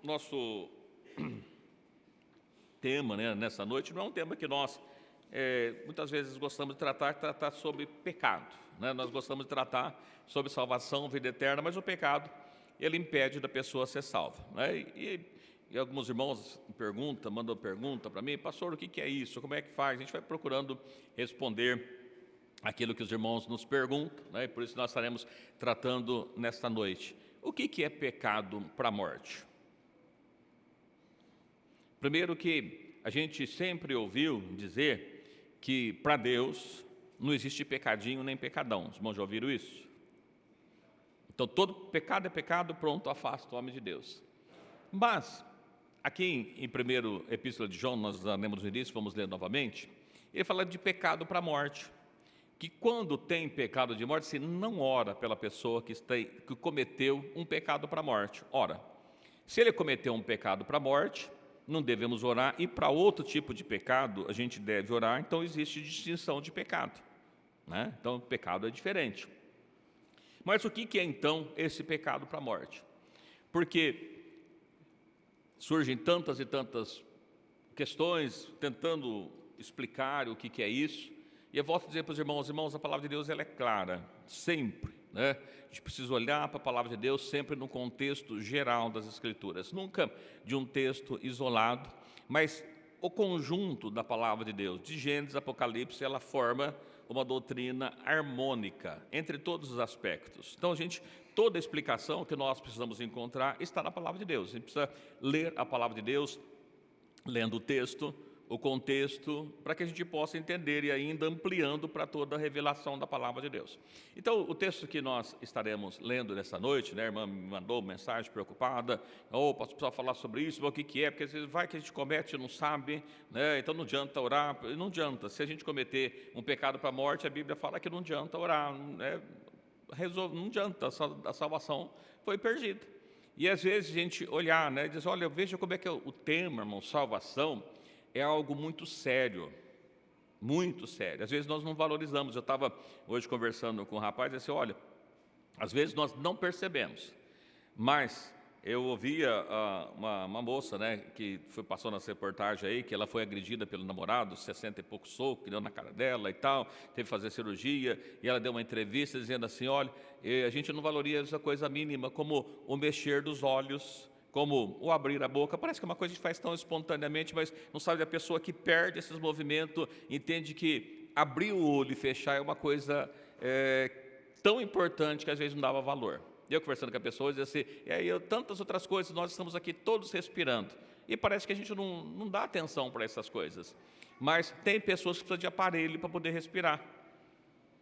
Nosso tema, né, nessa noite não é um tema que nós muitas vezes gostamos de tratar sobre pecado, né? Nós gostamos de tratar sobre salvação, vida eterna, mas o pecado, ele impede da pessoa ser salva, né? E alguns irmãos mandam pergunta para mim: pastor, o que é isso? Como é que faz? A gente vai procurando responder aquilo que os irmãos nos perguntam, né? E por isso nós estaremos tratando nesta noite. O que é pecado para a morte? Primeiro, que a gente sempre ouviu dizer que para Deus não existe pecadinho nem pecadão. Os irmãos já ouviram isso? Então todo pecado é pecado, pronto, afasta o homem de Deus. Mas aqui em 1ª Epístola de João, nós lemos no início, vamos ler novamente, ele fala de pecado para a morte, que quando tem pecado de morte, se não ora pela pessoa que cometeu um pecado para a morte. Ora, se ele cometeu um pecado para a morte, não devemos orar, e para outro tipo de pecado a gente deve orar. Então existe distinção de pecado, né? Então pecado é diferente. Mas o que é então esse pecado para a morte? Porque surgem tantas e tantas questões tentando explicar o que é isso, e eu volto a dizer para os irmãos, a palavra de Deus ela é clara, sempre, né? A gente precisa olhar para a palavra de Deus sempre no contexto geral das Escrituras, nunca de um texto isolado, mas o conjunto da palavra de Deus, de Gênesis, Apocalipse, ela forma uma doutrina harmônica entre todos os aspectos. Então, toda a explicação que nós precisamos encontrar está na palavra de Deus. A gente precisa ler a palavra de Deus, lendo o texto, o contexto, para que a gente possa entender e ainda ampliando para toda a revelação da palavra de Deus. Então, o texto que nós estaremos lendo nessa noite, né, a irmã me mandou mensagem preocupada: posso precisar falar sobre isso, o que é, porque às vezes vai que a gente comete e não sabe, né, então não adianta orar, não adianta. Se a gente cometer um pecado para a morte, a Bíblia fala que não adianta orar, né, não adianta, a salvação foi perdida. E às vezes a gente olhar, né, e diz: olha, veja como é que é o tema, irmão, salvação, é algo muito sério, muito sério. Às vezes nós não valorizamos. Eu estava hoje conversando com um rapaz e disse: olha, às vezes nós não percebemos, mas eu ouvia uma moça, né, que passou nessa reportagem aí, que ela foi agredida pelo namorado, 60 e poucos socos, que deu na cara dela e tal, teve que fazer cirurgia, e ela deu uma entrevista dizendo assim: olha, a gente não valoriza coisa mínima como o mexer dos olhos, como o abrir a boca. Parece que é uma coisa que a gente faz tão espontaneamente, mas não sabe da pessoa que perde esses movimentos, entende que abrir o olho e fechar é uma coisa tão importante que às vezes não dava valor. Eu conversando com a pessoa, dizia assim: e aí tantas outras coisas, nós estamos aqui todos respirando, e parece que a gente não dá atenção para essas coisas. Mas tem pessoas que precisam de aparelho para poder respirar.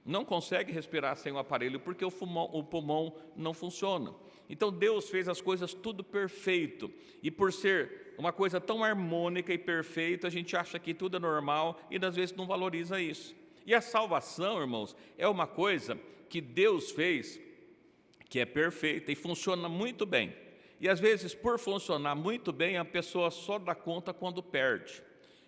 Não consegue respirar sem o aparelho, porque o pulmão não funciona. Então Deus fez as coisas tudo perfeito, e por ser uma coisa tão harmônica e perfeita, a gente acha que tudo é normal e às vezes não valoriza isso. E a salvação, irmãos, é uma coisa que Deus fez, que é perfeita e funciona muito bem. E às vezes, por funcionar muito bem, a pessoa só dá conta quando perde.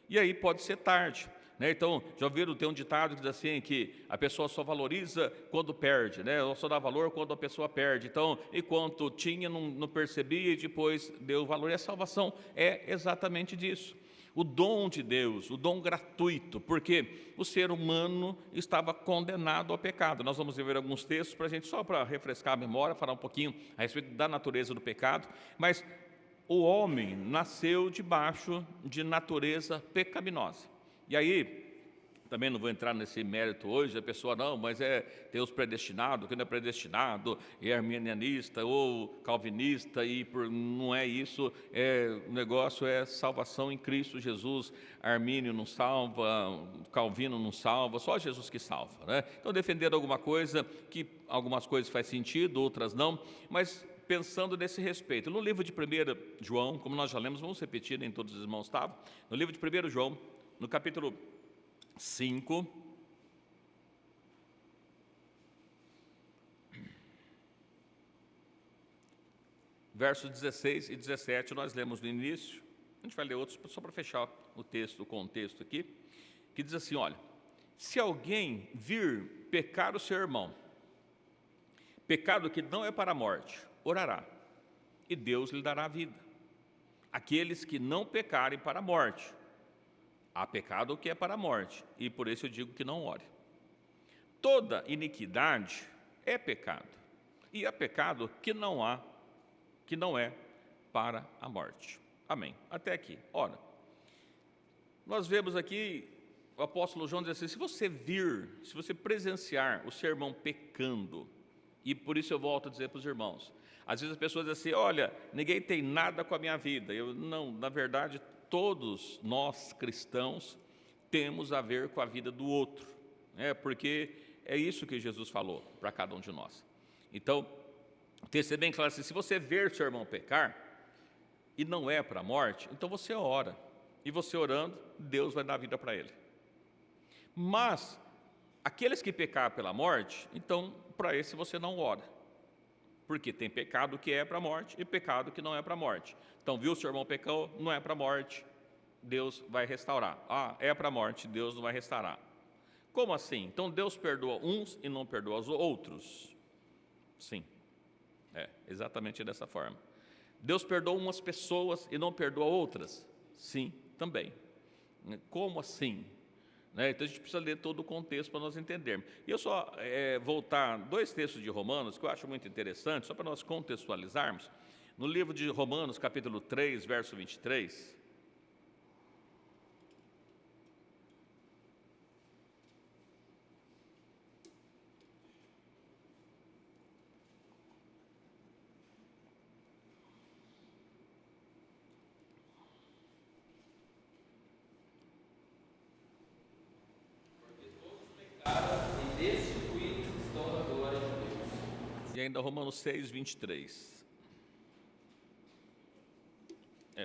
E aí pode ser tarde, né? Então, já ouviram, tem um ditado que diz assim, que a pessoa só valoriza quando perde, né? Ou só dá valor quando a pessoa perde. Então, enquanto tinha, não percebia, e depois deu valor. E a salvação é exatamente disso. O dom de Deus, o dom gratuito, porque o ser humano estava condenado ao pecado. Nós vamos ver alguns textos para a gente, só para refrescar a memória, falar um pouquinho a respeito da natureza do pecado. Mas o homem nasceu debaixo de natureza pecaminosa. E aí, também não vou entrar nesse mérito hoje, a pessoa não, mas tem os predestinados, quem não é predestinado, é arminianista ou calvinista, não é isso, o negócio é salvação em Cristo Jesus. Armínio não salva, Calvino não salva, só Jesus que salva, né? Então, defender alguma coisa, que algumas coisas faz sentido, outras não, mas pensando nesse respeito. No livro de 1 João, como nós já lemos, vamos repetir, nem todos os irmãos estavam, no livro de 1 João, no capítulo 5, versos 16 e 17, nós lemos no início. A gente vai ler outros só para fechar o contexto aqui, que diz assim: olha, se alguém vir pecar o seu irmão, pecado que não é para a morte, orará, e Deus lhe dará a vida. aqueles que não pecarem para a morte. Há pecado que é para a morte, e por isso eu digo que não ore. Toda iniquidade é pecado, e há pecado que não é para a morte. Amém. Até aqui. Ora, nós vemos aqui o apóstolo João diz assim, se você presenciar o seu irmão pecando, e por isso eu volto a dizer para os irmãos, às vezes as pessoas dizem assim, olha, ninguém tem nada com a minha vida. Não, na verdade, todos nós cristãos temos a ver com a vida do outro, porque é isso que Jesus falou para cada um de nós. Então, tem que ser bem claro assim, se você ver seu irmão pecar, e não é para a morte, então você ora, e você orando, Deus vai dar vida para ele. Mas, aqueles que pecar pela morte, então, para esse você não ora. Porque tem pecado que é para a morte e pecado que não é para a morte. Então, viu, seu irmão pecou, não é para a morte, Deus vai restaurar. É para a morte, Deus não vai restaurar. Como assim? Então, Deus perdoa uns e não perdoa os outros? Sim, exatamente dessa forma. Deus perdoa umas pessoas e não perdoa outras? Sim, também. Como assim? Então a gente precisa ler todo o contexto para nós entendermos. E eu só voltar 2 textos de Romanos, que eu acho muito interessante, só para nós contextualizarmos. No livro de Romanos, capítulo 3, verso 23. E ainda Romanos 6, 23.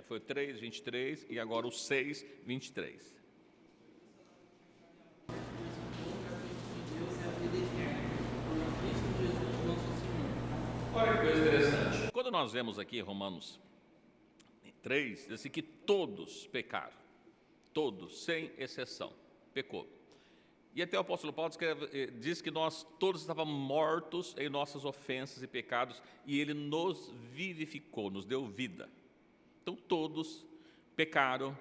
Foi o 3, 23 e agora o 6, 23. Olha que coisa interessante. Quando nós vemos aqui Romanos 3, diz assim que todos pecaram. Todos, sem exceção, pecou. E até o apóstolo Paulo diz que nós todos estávamos mortos em nossas ofensas e pecados, e ele nos vivificou, nos deu vida. Então todos pecaram,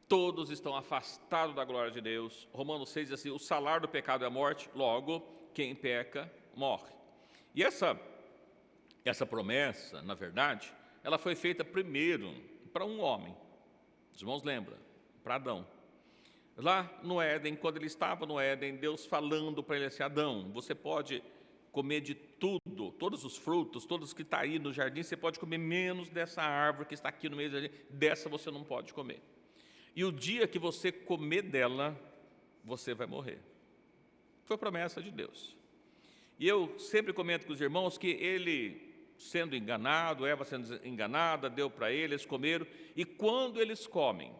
todos estão afastados da glória de Deus. Romanos 6 diz assim, o salário do pecado é a morte, logo quem peca morre. E essa promessa, na verdade, ela foi feita primeiro para um homem. Os irmãos lembram? Para Adão. Lá no Éden, quando ele estava no Éden, Deus falando para ele assim, Adão, você pode comer de tudo, todos os frutos, todos que estão aí no jardim, você pode comer menos dessa árvore que está aqui no meio do jardim, dessa você não pode comer. E o dia que você comer dela, você vai morrer. Foi a promessa de Deus. E eu sempre comento com os irmãos que ele, sendo enganado, Eva sendo enganada, deu para eles, comeram, e quando eles comem,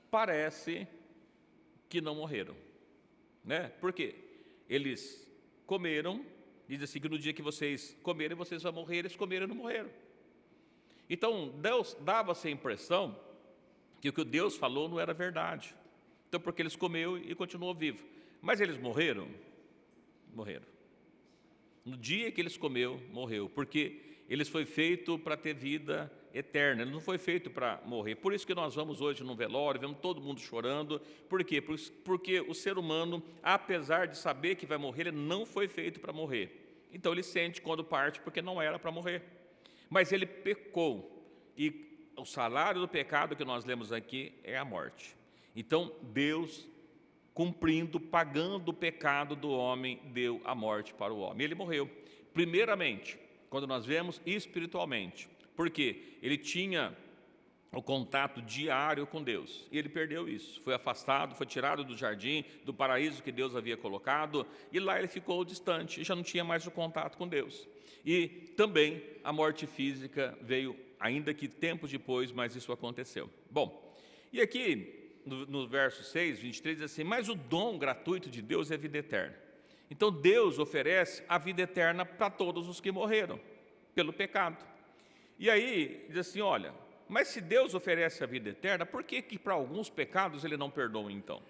parece que não morreram, Por quê? Eles comeram, diz assim que no dia que vocês comerem, vocês vão morrer, eles comeram e não morreram. Então, Deus dava-se a impressão que o que Deus falou não era verdade. Então, porque eles comeram e continuou vivo. Mas eles morreram? Morreram. No dia que eles comeram, morreu, porque eles foi feito para ter vida eterna, ele não foi feito para morrer. Por isso que nós vamos hoje no velório, vemos todo mundo chorando. Por quê? Porque o ser humano, apesar de saber que vai morrer, ele não foi feito para morrer. Então ele sente quando parte, porque não era para morrer. Mas ele pecou, e o salário do pecado que nós lemos aqui é a morte. Então Deus, cumprindo, pagando o pecado do homem, deu a morte para o homem. Ele morreu, primeiramente, quando nós vemos espiritualmente, porque ele tinha o contato diário com Deus, e ele perdeu isso, foi afastado, foi tirado do jardim, do paraíso que Deus havia colocado, e lá ele ficou distante, e já não tinha mais o contato com Deus. E também a morte física veio, ainda que tempos depois, mas isso aconteceu. Bom, e aqui no verso 6, 23, diz assim, mas o dom gratuito de Deus é a vida eterna. Então Deus oferece a vida eterna para todos os que morreram pelo pecado. E aí diz assim, olha, mas se Deus oferece a vida eterna, por que para alguns pecados ele não perdoa então?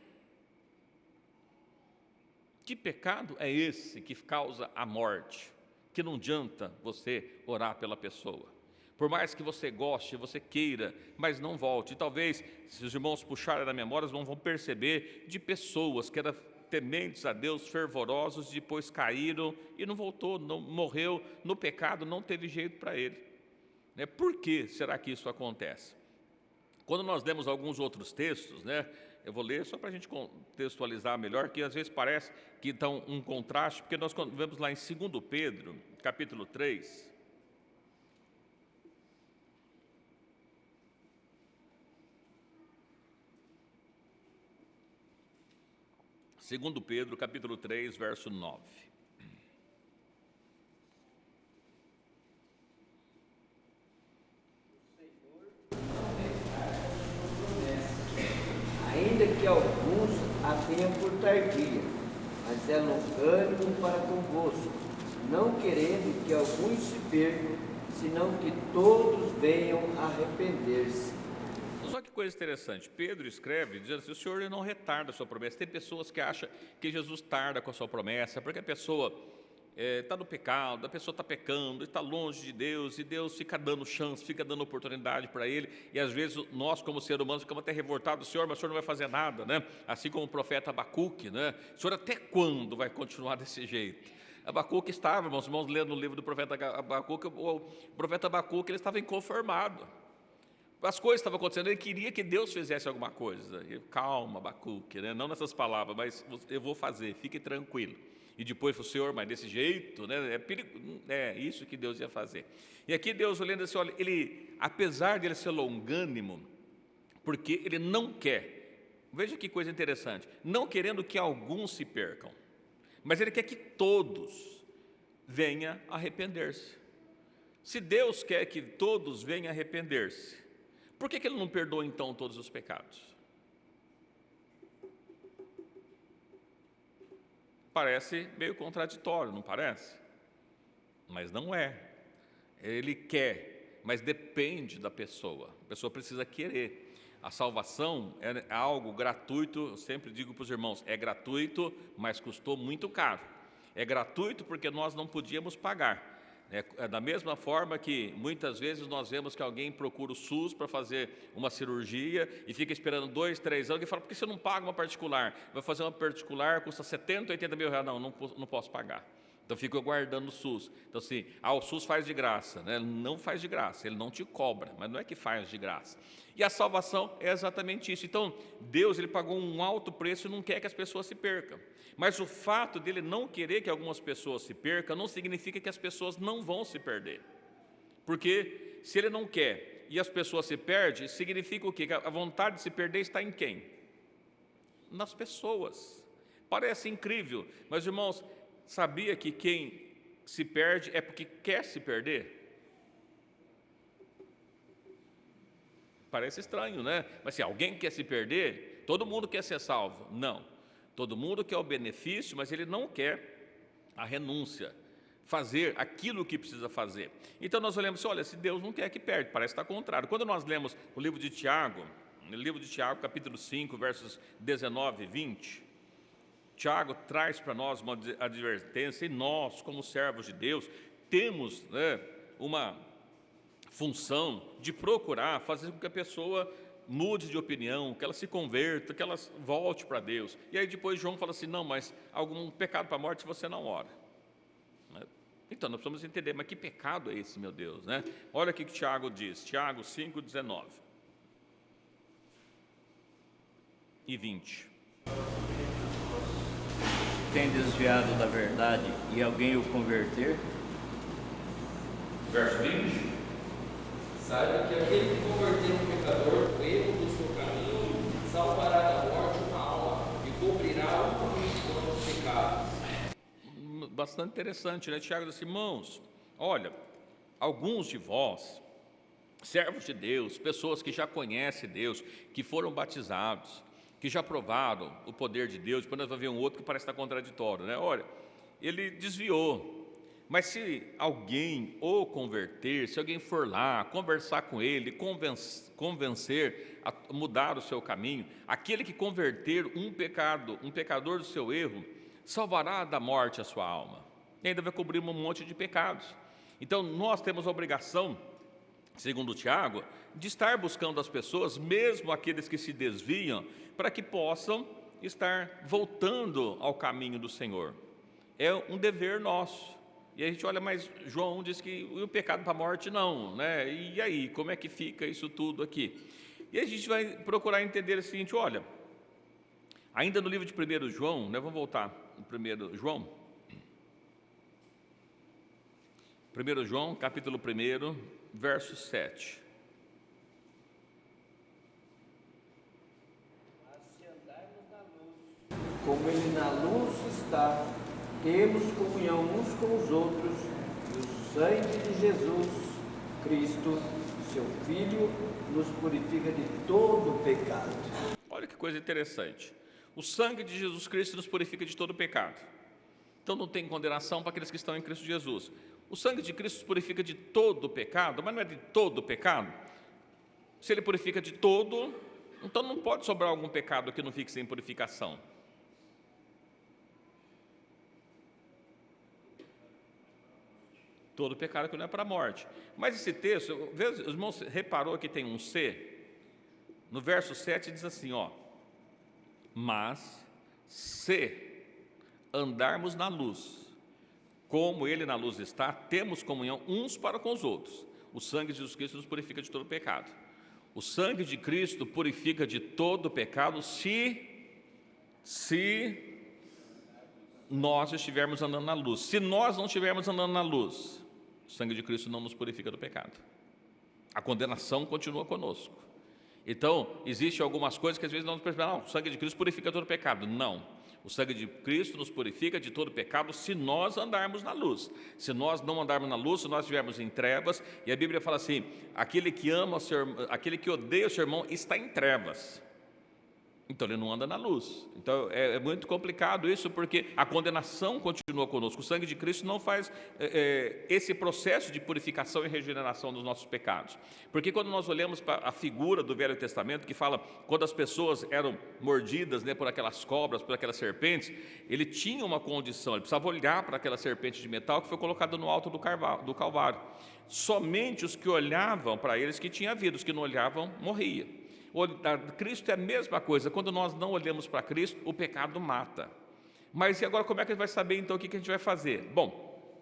Que pecado é esse que causa a morte, que não adianta você orar pela pessoa? Por mais que você goste, você queira, mas não volte. E talvez, se os irmãos puxarem na memória, eles vão perceber de pessoas que eram tementes a Deus, fervorosos, depois caíram e não voltou, não, morreu no pecado, não teve jeito para ele. Por que será que isso acontece? Quando nós lemos alguns outros textos, eu vou ler só para a gente contextualizar melhor, que às vezes parece que está um contraste, porque nós vemos lá em 2 Pedro, capítulo 3, Segundo Pedro, capítulo 3, verso 9. Ainda que alguns a tenham por tardia, mas é longânimo para convosco, não querendo que alguns se percam, senão que todos venham a arrepender-se. Só que coisa interessante, Pedro escreve dizendo assim: o Senhor ele não retarda a sua promessa. Tem pessoas que acham que Jesus tarda com a sua promessa, porque a pessoa está no pecado, a pessoa está pecando, está longe de Deus, e Deus fica dando chance, fica dando oportunidade para ele, e às vezes nós como seres humanos ficamos até revoltados: Senhor, mas o Senhor não vai fazer nada, Assim como o profeta Abacuque, O Senhor até quando vai continuar desse jeito? Abacuque estava, irmãos lendo no livro do profeta Abacuque, o profeta Abacuque ele estava inconformado. As coisas estavam acontecendo, ele queria que Deus fizesse alguma coisa. Calma, Abacuque, não nessas palavras, mas eu vou fazer, fique tranquilo. E depois falou: Senhor, mas desse jeito, é isso que Deus ia fazer. E aqui Deus olhando assim, olha, ele, apesar de ele ser longânimo, porque ele não quer, veja que coisa interessante, não querendo que alguns se percam, mas ele quer que todos venham a arrepender-se. Se Deus quer que todos venham a arrepender-se, por que ele não perdoa então todos os pecados? Parece meio contraditório, não parece? Mas não é. Ele quer, mas depende da pessoa. A pessoa precisa querer. A salvação é algo gratuito, eu sempre digo para os irmãos, é gratuito, mas custou muito caro. É gratuito porque nós não podíamos pagar. É da mesma forma que muitas vezes nós vemos que alguém procura o SUS para fazer uma cirurgia e fica esperando 2, 3 anos e fala: por que você não paga uma particular? Vai fazer uma particular, custa 70, 80 mil reais. Não posso pagar. Então fica aguardando o SUS. Então assim, o SUS faz de graça, Ele não faz de graça, ele não te cobra, mas não é que faz de graça. E a salvação é exatamente isso. Então Deus ele pagou um alto preço e não quer que as pessoas se percam. Mas o fato dele não querer que algumas pessoas se percam não significa que as pessoas não vão se perder. Porque se ele não quer e as pessoas se perdem, significa o quê? Que a vontade de se perder está em quem? Nas pessoas. Parece incrível, mas irmãos, sabia que quem se perde é porque quer se perder? Parece estranho, Mas se alguém quer se perder, todo mundo quer ser salvo. Não. Todo mundo quer o benefício, mas ele não quer a renúncia, fazer aquilo que precisa fazer. Então nós olhamos assim: olha, se Deus não quer que perde, parece estar contrário. Quando nós lemos o livro de Tiago, no livro de Tiago, capítulo 5, versos 19 e 20, Tiago traz para nós uma advertência, e nós, como servos de Deus, temos uma função de procurar fazer com que a pessoa mude de opinião, que ela se converta, que ela volte para Deus. E aí depois João fala assim: não, mas algum pecado para a morte você não ora. Então nós precisamos entender, mas que pecado é esse, meu Deus, Olha o que Tiago diz, Tiago 5, 19 e 20. Tem desviado da verdade e alguém o converter? Verso 20. Saiba que aquele que converter um pecador, o erro do seu caminho, salvará da morte uma alma e cobrirá um dos pecados. Bastante interessante, Tiago diz assim: irmãos, olha, alguns de vós, servos de Deus, pessoas que já conhecem Deus, que foram batizados, que já provaram o poder de Deus. Depois nós vamos ver um outro que parece estar contraditório, Olha, ele desviou. Mas se alguém o converter, se alguém for lá, conversar com ele, convencer a mudar o seu caminho, aquele que converter um pecador do seu erro, salvará da morte a sua alma. E ainda vai cobrir um monte de pecados. Então nós temos a obrigação, segundo Tiago, de estar buscando as pessoas, mesmo aqueles que se desviam, para que possam estar voltando ao caminho do Senhor. É um dever nosso. E a gente olha, mas João diz que o pecado para a morte não, né? E aí, como é que fica isso tudo aqui? E a gente vai procurar entender o seguinte, olha, ainda no livro de 1 João, né, vamos voltar no 1 João. 1 João, capítulo 1, verso 7. Mas se andarmos na luz, como Ele na luz está, temos comunhão uns com os outros, e o sangue de Jesus Cristo, seu Filho, nos purifica de todo o pecado. Olha que coisa interessante. O sangue de Jesus Cristo nos purifica de todo o pecado. Então não tem condenação para aqueles que estão em Cristo Jesus. O sangue de Cristo nos purifica de todo o pecado, mas não é de todo o pecado. Se ele purifica de todo, então não pode sobrar algum pecado que não fique sem purificação. Todo pecado que não é para a morte. Mas esse texto, os irmãos reparou que tem um C? No verso 7 diz assim, ó: mas se andarmos na luz, como Ele na luz está, temos comunhão uns para com os outros. O sangue de Jesus Cristo nos purifica de todo pecado. O sangue de Cristo purifica de todo pecado se nós estivermos andando na luz. Se nós não estivermos andando na luz, o sangue de Cristo não nos purifica do pecado. A condenação continua conosco. Então, existem algumas coisas que às vezes nós percebemos, não, o sangue de Cristo purifica todo pecado. Não. O sangue de Cristo nos purifica de todo pecado se nós andarmos na luz. Se nós não andarmos na luz, se nós estivermos em trevas, e a Bíblia fala assim, aquele que odeia o seu irmão está em trevas. Então ele não anda na luz. Então é muito complicado isso, porque a condenação continua conosco. O sangue de Cristo não faz esse processo de purificação e regeneração dos nossos pecados. Porque quando nós olhamos para a figura do Velho Testamento, que fala quando as pessoas eram mordidas, né, por aquelas cobras, por aquelas serpentes, ele tinha uma condição, ele precisava olhar para aquela serpente de metal que foi colocada no alto do Calvário. Somente os que olhavam para eles que tinham vida, os que não olhavam morriam. Cristo é a mesma coisa. Quando nós não olhamos para Cristo, o pecado mata. Mas e agora como é que a gente vai saber então o que a gente vai fazer? Bom,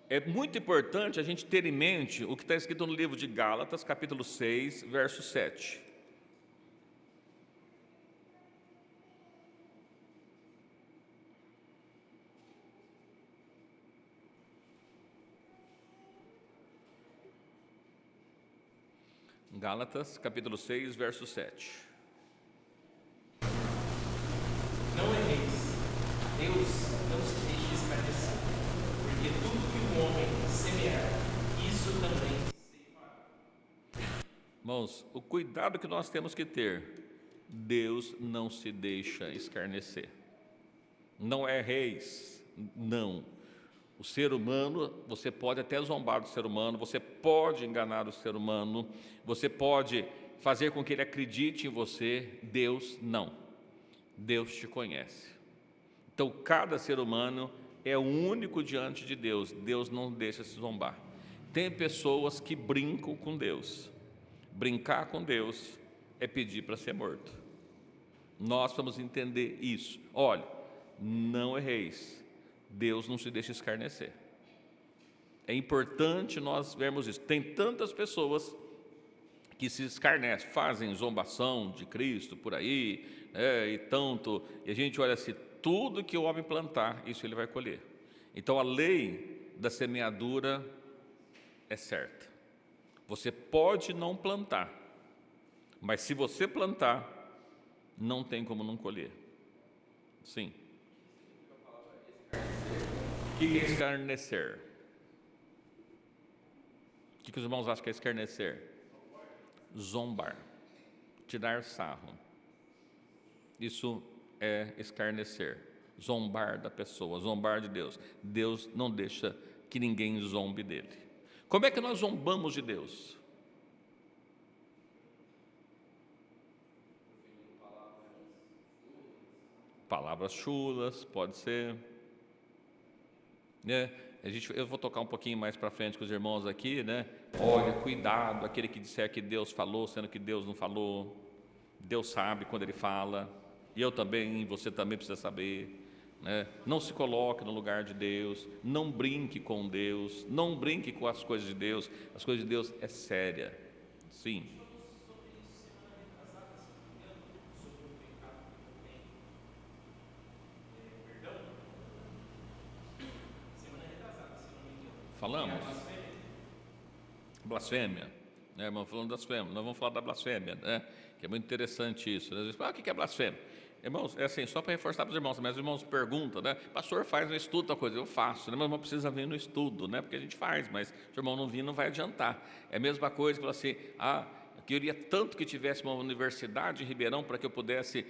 é muito importante a gente ter em mente o que está escrito no livro de Gálatas, capítulo 6, verso 7. Gálatas, capítulo 6, verso 7. Não erreis, Deus não se deixe escarnecer, porque tudo que o homem semear, isso também ceifará. Irmãos, o cuidado que nós temos que ter, Deus não se deixa escarnecer. Não erreis, não. O ser humano, você pode até zombar do ser humano, você pode enganar o ser humano, você pode fazer com que ele acredite em você, Deus não. Deus te conhece. Então, cada ser humano é único diante de Deus, Deus não deixa se zombar. Tem pessoas que brincam com Deus. Brincar com Deus é pedir para ser morto. Nós vamos entender isso. Olha, não erreis. Deus não se deixa escarnecer. É importante nós vermos isso. Tem tantas pessoas que se escarnecem, fazem zombação de Cristo por aí, e a gente olha assim, tudo que o homem plantar, isso ele vai colher. Então a lei da semeadura é certa. Você pode não plantar, mas se você plantar, não tem como não colher. Sim. O que é escarnecer? O que os irmãos acham que é escarnecer? Zombar, tirar sarro. Isso é escarnecer, zombar da pessoa, zombar de Deus. Deus não deixa que ninguém zombe dele. Como é que nós zombamos de Deus? Palavras chulas, pode ser. eu vou tocar um pouquinho mais para frente com os irmãos aqui, né? Olha, cuidado, aquele que disser que Deus falou, sendo que Deus não falou. Deus sabe quando Ele fala, e eu também, você também precisa saber, né? Não se coloque no lugar de Deus, não brinque com Deus, não brinque com as coisas de Deus. As coisas de Deus é séria, sim. Falamos? Blasfêmia, né, irmão? Falando da blasfêmia, nós vamos falar da blasfêmia, né? Que é muito interessante isso. Às vezes, o que é blasfêmia? Irmãos, é assim, só para reforçar para os irmãos, mas os irmãos perguntam, né? Pastor, faz no estudo tal coisa. Eu faço, né? Mas não precisa vir no estudo, né? Porque a gente faz, mas se o irmão não vir, não vai adiantar. É a mesma coisa que assim, eu queria tanto que tivesse uma universidade em Ribeirão para que eu pudesse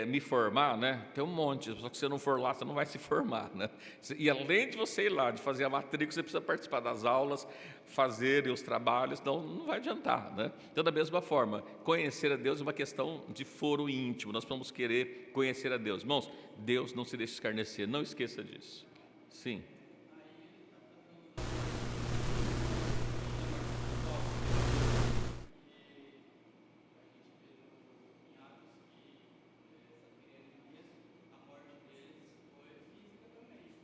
me formar, né? Tem um monte, só que se você não for lá, você não vai se formar, né? E além de você ir lá, de fazer a matrícula, você precisa participar das aulas, fazer os trabalhos, então não vai adiantar, né? Então, da mesma forma, conhecer a Deus é uma questão de foro íntimo, nós vamos querer conhecer a Deus. Irmãos, Deus não se deixa escarnecer, não esqueça disso. Sim.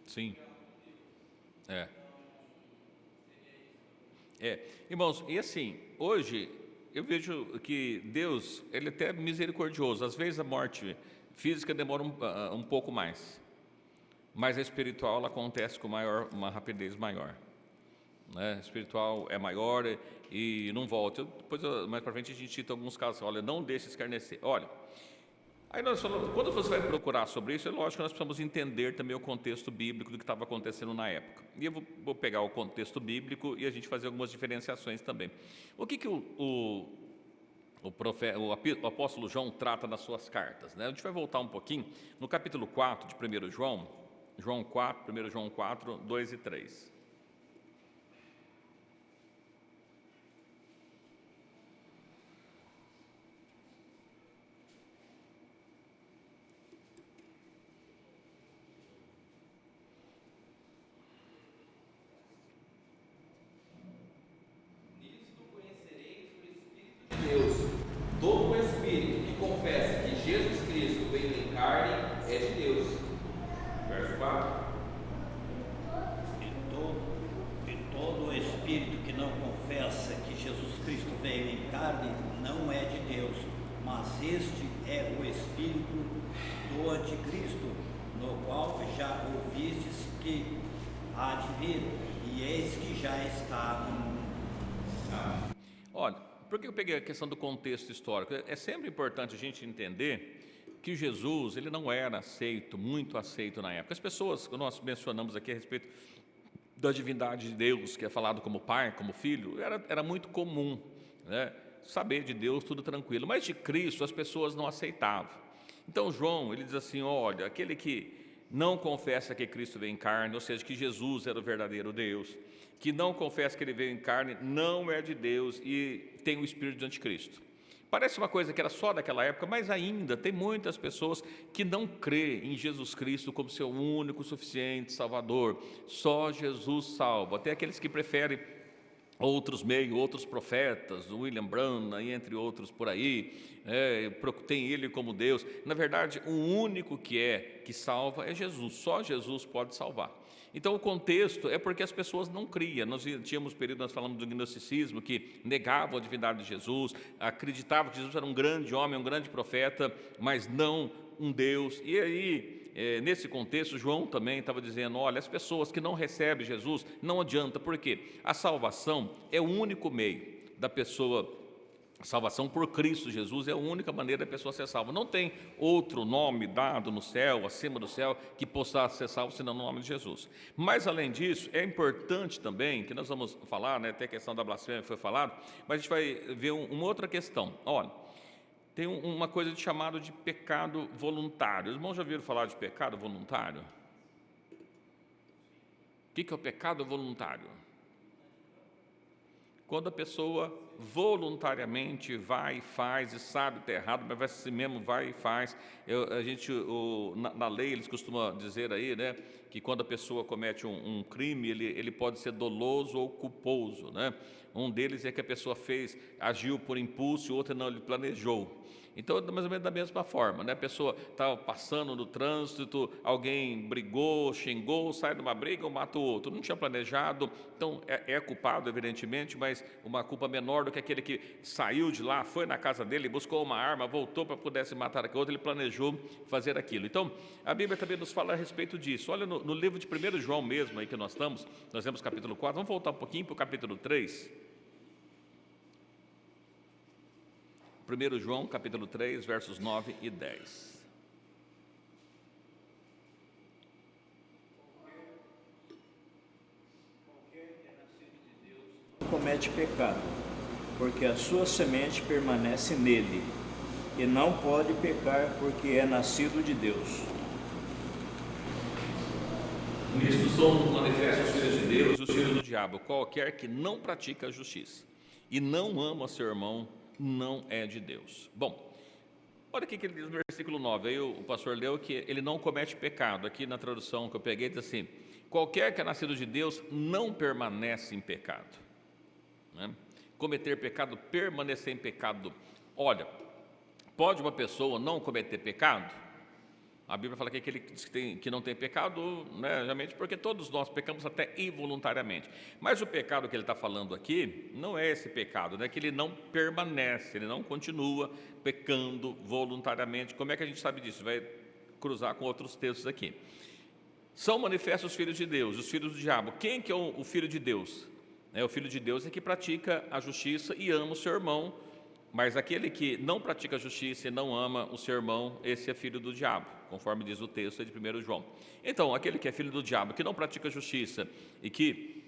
Sim. Irmãos, e assim, hoje eu vejo que Deus, Ele até é misericordioso. Às vezes a morte física demora um pouco mais, mas a espiritual ela acontece com uma rapidez maior, né? A espiritual é maior e não volta. Depois, mais para frente, a gente cita alguns casos. Olha, não deixe escarnecer. Olha, aí nós falamos, quando você vai procurar sobre isso, é lógico que nós precisamos entender também o contexto bíblico do que estava acontecendo na época. E eu vou pegar o contexto bíblico e a gente fazer algumas diferenciações também. O que o apóstolo João trata nas suas cartas, né? A gente vai voltar um pouquinho no capítulo 4 de 1 João, 1 João 4, 2 e 3. Deus, todo o espírito que confessa que Jesus Cristo veio em carne é de Deus. Verso 4. E todo espírito que não confessa que Jesus Cristo veio em carne não é de Deus, mas este é o espírito do anticristo, no qual já ouvistes que há de vir, e eis que já está no mundo. Olha, por que eu peguei a questão do contexto histórico? É sempre importante a gente entender que Jesus, ele não era aceito, muito aceito na época. As pessoas, que nós mencionamos aqui a respeito da divindade de Deus, que é falado como Pai, como Filho, era muito comum, né? Saber de Deus, tudo tranquilo. Mas de Cristo, as pessoas não aceitavam. Então, João, ele diz assim, olha, aquele que não confessa que Cristo veio em carne, ou seja, que Jesus era o verdadeiro Deus, que não confessa que Ele veio em carne, não é de Deus e tem o espírito de anticristo. Parece uma coisa que era só daquela época, mas ainda tem muitas pessoas que não crêem em Jesus Cristo como seu único, suficiente Salvador. Só Jesus salva. Até aqueles que preferem outros meios, outros profetas, William Branham, entre outros por aí, tem Ele como Deus. Na verdade, o único que salva é Jesus. Só Jesus pode salvar. Então, o contexto é porque as pessoas não criam. Nós tínhamos período, nós falamos do gnosticismo, que negavam a divindade de Jesus, acreditavam que Jesus era um grande homem, um grande profeta, mas não um Deus. E aí, nesse contexto, João também estava dizendo, olha, as pessoas que não recebem Jesus, não adianta, porque a salvação é o único meio da pessoa. A salvação por Cristo Jesus é a única maneira da pessoa ser salva. Não tem outro nome dado no céu, acima do céu, que possa ser salvo senão no nome de Jesus. Mas, além disso, é importante também, que nós vamos falar, né, até a questão da blasfêmia foi falado, mas a gente vai ver uma outra questão. Olha, tem uma coisa chamada de pecado voluntário. Os irmãos já ouviram falar de pecado voluntário? O que é o pecado voluntário? Quando a pessoa voluntariamente vai e faz, e sabe que está errado, mas vai assim mesmo, vai e faz. Na lei eles costumam dizer aí, né, que quando a pessoa comete um crime, ele pode ser doloso ou culposo, né? Um deles é que a pessoa agiu por impulso, e o outro não, ele planejou. Então, mais ou menos da mesma forma, né? A pessoa estava passando no trânsito, alguém brigou, xingou, sai de uma briga ou mata o outro. Não tinha planejado, então é culpado, evidentemente, mas uma culpa menor do que aquele que saiu de lá, foi na casa dele, buscou uma arma, voltou para pudesse matar aquele outro, ele planejou fazer aquilo. Então, a Bíblia também nos fala a respeito disso. Olha, no livro de 1 João mesmo, aí que nós temos capítulo 4, vamos voltar um pouquinho para o capítulo 3. 1 João, capítulo 3, versos 9 e 10. Não comete pecado, porque a sua semente permanece nele, e não pode pecar porque é nascido de Deus. Nisto são manifestos os filhos de Deus e os filhos do diabo. Qualquer que não pratica a justiça e não ama seu irmão, não é de Deus. Bom, olha o que ele diz no versículo 9. Aí o pastor leu que ele não comete pecado. Aqui na tradução que eu peguei diz assim: qualquer que é nascido de Deus não permanece em pecado, né? Cometer pecado, permanecer em pecado. Olha, pode uma pessoa não cometer pecado? A Bíblia fala que aquele que não tem pecado, né, realmente, porque todos nós pecamos até involuntariamente. Mas o pecado que ele está falando aqui não é esse pecado, né, que ele não permanece, ele não continua pecando voluntariamente. Como é que a gente sabe disso? Vai cruzar com outros textos aqui. São manifestos os filhos de Deus, os filhos do diabo. Quem que é o filho de Deus? O filho de Deus é que pratica a justiça e ama o seu irmão. Mas aquele que não pratica a justiça e não ama o seu irmão, esse é filho do diabo, conforme diz o texto de 1 João. Então, aquele que é filho do diabo, que não pratica a justiça e que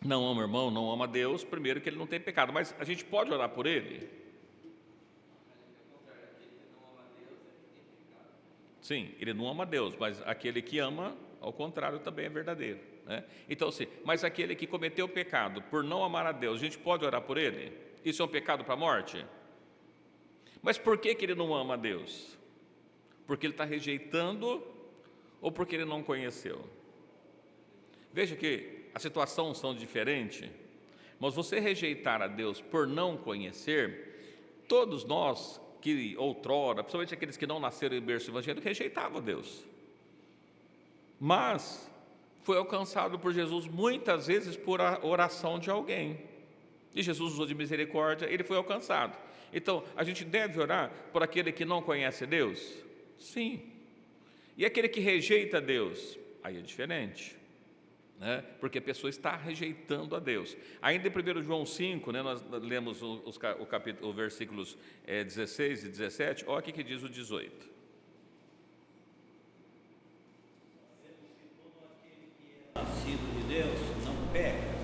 não ama o irmão, não ama Deus, primeiro que ele não tem pecado. Mas a gente pode orar por ele? Sim, ele não ama Deus, mas aquele que ama, ao contrário, também é verdadeiro, né? Então, sim, mas aquele que cometeu o pecado por não amar a Deus, a gente pode orar por ele? Isso é um pecado para a morte? Mas por que ele não ama a Deus? Porque ele está rejeitando ou porque ele não conheceu? Veja que a situação são diferentes, mas você rejeitar a Deus por não conhecer, todos nós que outrora, principalmente aqueles que não nasceram em berço evangélico, rejeitavam a Deus. Mas foi alcançado por Jesus muitas vezes por a oração de alguém. E Jesus usou de misericórdia, ele foi alcançado. Então, a gente deve orar por aquele que não conhece Deus? Sim. E aquele que rejeita Deus? Aí é diferente, né? Porque a pessoa está rejeitando a Deus. Ainda em 1 João 5, né, nós lemos os versículos 16 e 17, olha o que diz o 18. Nascido de Deus não peca,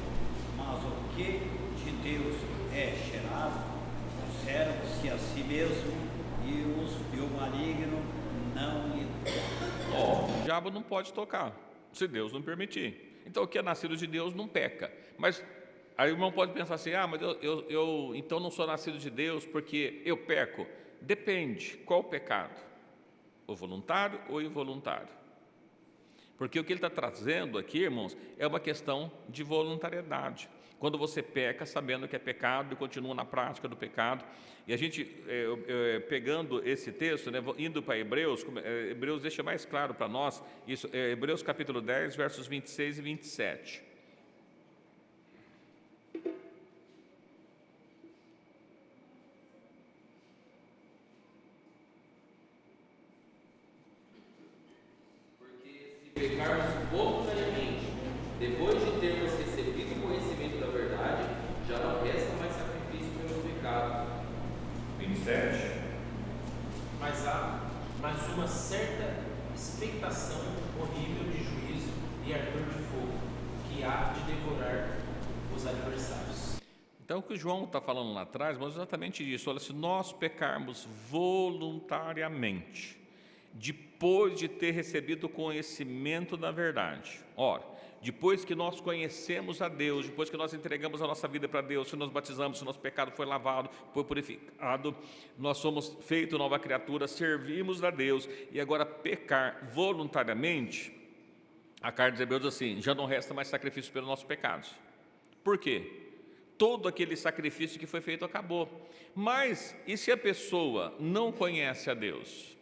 mas o que de Deus é gerado conserva-se a si mesmo, e o maligno não lhe toca. O diabo não pode tocar, se Deus não permitir. Então, o que é nascido de Deus não peca. Mas aí o irmão pode pensar assim: mas eu então não sou nascido de Deus porque eu peco. Depende, qual o pecado? O voluntário ou o involuntário? Porque o que ele está trazendo aqui, irmãos, é uma questão de voluntariedade. Quando você peca sabendo que é pecado e continua na prática do pecado. E a gente, pegando esse texto, né, indo para Hebreus, Hebreus deixa mais claro para nós isso, Hebreus capítulo 10, versos 26 e 27. Porque se pecarmos voluntariamente, depois de termos recebido o conhecimento da verdade, já não resta mais sacrifício pelos pecados. 27. Mas há uma certa expectação horrível de juízo e ardor de fogo, que há de devorar os adversários. Então, o que o João está falando lá atrás, mas exatamente isso. Olha, se nós pecarmos voluntariamente, depois de ter recebido o conhecimento da verdade. Ora, depois que nós conhecemos a Deus, depois que nós entregamos a nossa vida para Deus, se nós batizamos, se nosso pecado foi lavado, foi purificado, nós somos feitos nova criatura, servimos a Deus, e agora pecar voluntariamente, a carta dos Hebreus diz assim: já não resta mais sacrifício pelos nossos pecados. Por quê? Todo aquele sacrifício que foi feito acabou. Mas, e se a pessoa não conhece a Deus?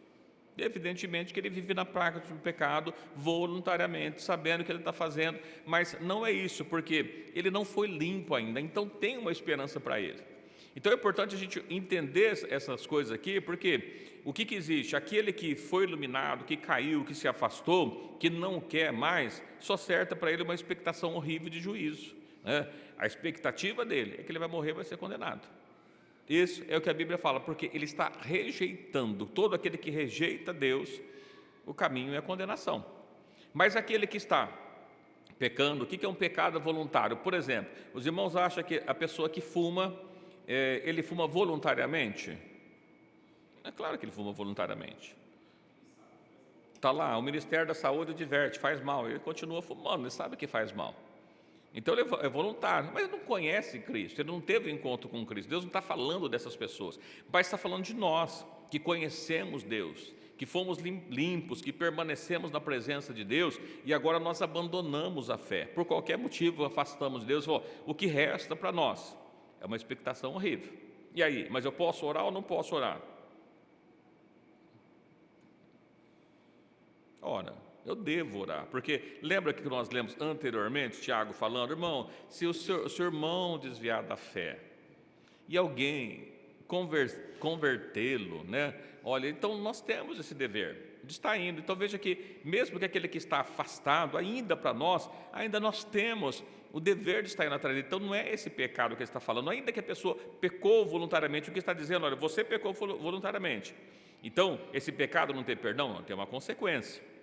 Evidentemente que ele vive na prática do pecado voluntariamente, sabendo o que ele está fazendo, mas não é isso, porque ele não foi limpo ainda, então tem uma esperança para ele. Então é importante a gente entender essas coisas aqui, porque o que existe? Aquele que foi iluminado, que caiu, que se afastou, que não quer mais, só certa para ele uma expectação horrível de juízo, né? A expectativa dele é que ele vai morrer e vai ser condenado. Isso é o que a Bíblia fala, porque ele está rejeitando. Todo aquele que rejeita Deus, o caminho é a condenação. Mas aquele que está pecando, o que é um pecado voluntário? Por exemplo, os irmãos acham que a pessoa que fuma, ele fuma voluntariamente? É claro que ele fuma voluntariamente. Está lá, o Ministério da Saúde adverte, faz mal, ele continua fumando, ele sabe que faz mal. Então ele é voluntário, mas ele não conhece Cristo, ele não teve encontro com Cristo. Deus não está falando dessas pessoas, mas está falando de nós, que conhecemos Deus, que fomos limpos, que permanecemos na presença de Deus, e agora nós abandonamos a fé. Por qualquer motivo afastamos de Deus. O que resta para nós é uma expectação horrível. E aí, mas eu posso orar ou não posso orar? Ora, eu devo orar, porque lembra que nós lemos anteriormente, Tiago falando: irmão, se o seu irmão desviar da fé, e alguém convertê-lo, né? Olha, então nós temos esse dever de estar indo. Então veja que, mesmo que aquele que está afastado, ainda para nós, ainda nós temos o dever de estar indo atrás dele. Então não é esse pecado que ele está falando, ainda que a pessoa pecou voluntariamente. O que está dizendo? Olha, você pecou voluntariamente, então esse pecado não tem perdão? Não, tem uma consequência.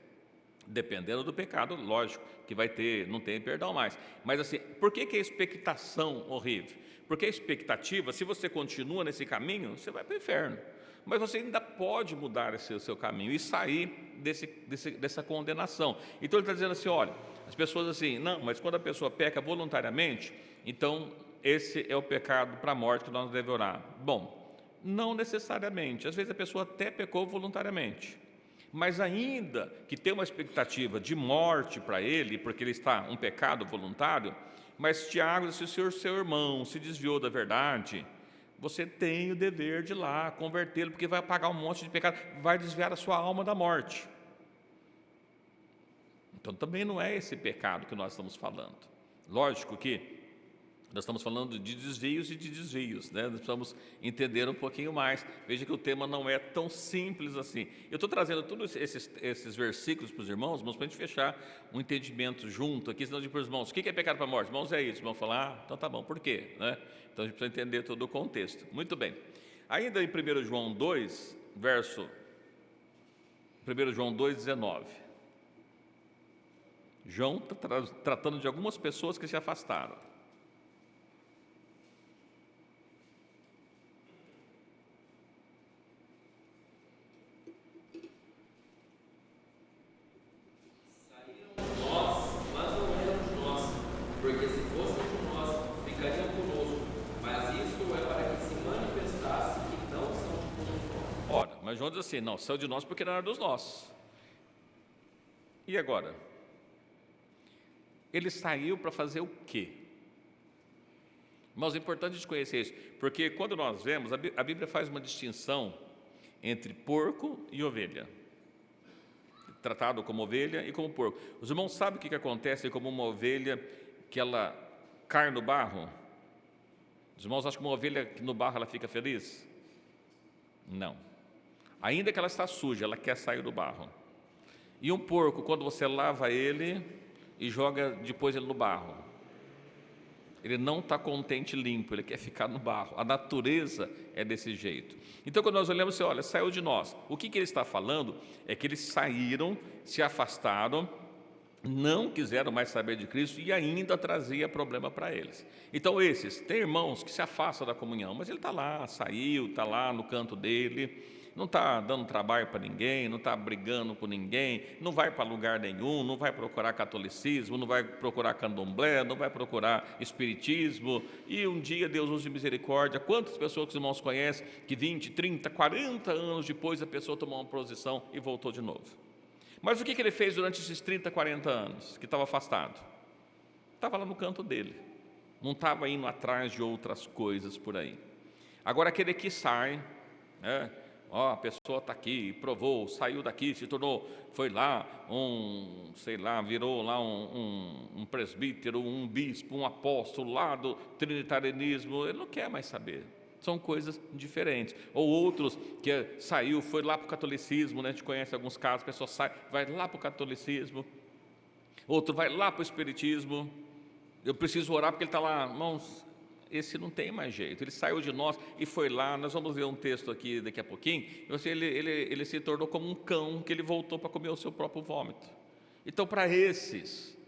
Dependendo do pecado, lógico que vai ter, não tem perdão mais. Mas assim, por que a expectação horrível? Porque a expectativa, se você continua nesse caminho, você vai para o inferno. Mas você ainda pode mudar esse seu caminho e sair dessa condenação. Então ele está dizendo assim: olha, as pessoas assim, não, mas quando a pessoa peca voluntariamente, então esse é o pecado para a morte que nós devemos orar. Bom, não necessariamente. Às vezes a pessoa até pecou voluntariamente, mas ainda que tem uma expectativa de morte para ele, porque ele está um pecado voluntário. Mas Tiago, se o seu irmão se desviou da verdade, você tem o dever de ir lá convertê-lo, porque vai pagar um monte de pecado, vai desviar a sua alma da morte. Então também não é esse pecado que nós estamos falando. Lógico que nós estamos falando de desvios e de desvios, né? Nós precisamos entender um pouquinho mais. Veja que o tema não é tão simples assim. Eu estou trazendo todos esses versículos para os irmãos, para a gente fechar um entendimento junto aqui, senão eu digo para os irmãos: o que é pecado para a morte? Irmãos, é isso. Os irmãos falam: então tá bom, por quê? Né? Então a gente precisa entender todo o contexto. Muito bem. Ainda em 1 João 2, 19. João está tratando de algumas pessoas que se afastaram. Mas João diz assim: não, saiu de nós porque não era dos nossos. E agora? Ele saiu para fazer o quê? Mas é importante a gente conhecer isso, porque quando nós vemos, a Bíblia faz uma distinção entre porco e ovelha, tratado como ovelha e como porco. Os irmãos sabem o que acontece como uma ovelha que ela cai no barro? Os irmãos acham que uma ovelha que no barro ela fica feliz? Não. Ainda que ela está suja, ela quer sair do barro. E um porco, quando você lava ele e joga depois ele no barro, ele não está contente limpo, ele quer ficar no barro. A natureza é desse jeito. Então quando nós olhamos assim: olha, saiu de nós. O que ele está falando é que eles saíram, se afastaram, não quiseram mais saber de Cristo e ainda trazia problema para eles. Então tem irmãos que se afastam da comunhão, mas ele está lá, saiu, está lá no canto dele, não está dando trabalho para ninguém, não está brigando com ninguém, não vai para lugar nenhum, não vai procurar catolicismo, não vai procurar candomblé, não vai procurar espiritismo, e um dia Deus use misericórdia. Quantas pessoas que os irmãos conhecem que 20, 30, 40 anos depois a pessoa tomou uma posição e voltou de novo? Mas o que ele fez durante esses 30, 40 anos que estava afastado? Estava lá no canto dele, não estava indo atrás de outras coisas por aí. Agora aquele que sai, a pessoa está aqui, provou, saiu daqui, se tornou, foi lá, virou lá um presbítero, um bispo, um apóstolo lá do trinitarianismo, ele não quer mais saber. São coisas diferentes. Ou outros que saiu, foi lá para o catolicismo, né? A gente conhece alguns casos, a pessoa sai, vai lá para o catolicismo, outro vai lá para o espiritismo. Eu preciso orar porque ele está lá, irmãos, esse não tem mais jeito, ele saiu de nós e foi lá. Nós vamos ver um texto aqui daqui a pouquinho, ele se tornou como um cão, que ele voltou para comer o seu próprio vômito. Então, para esses,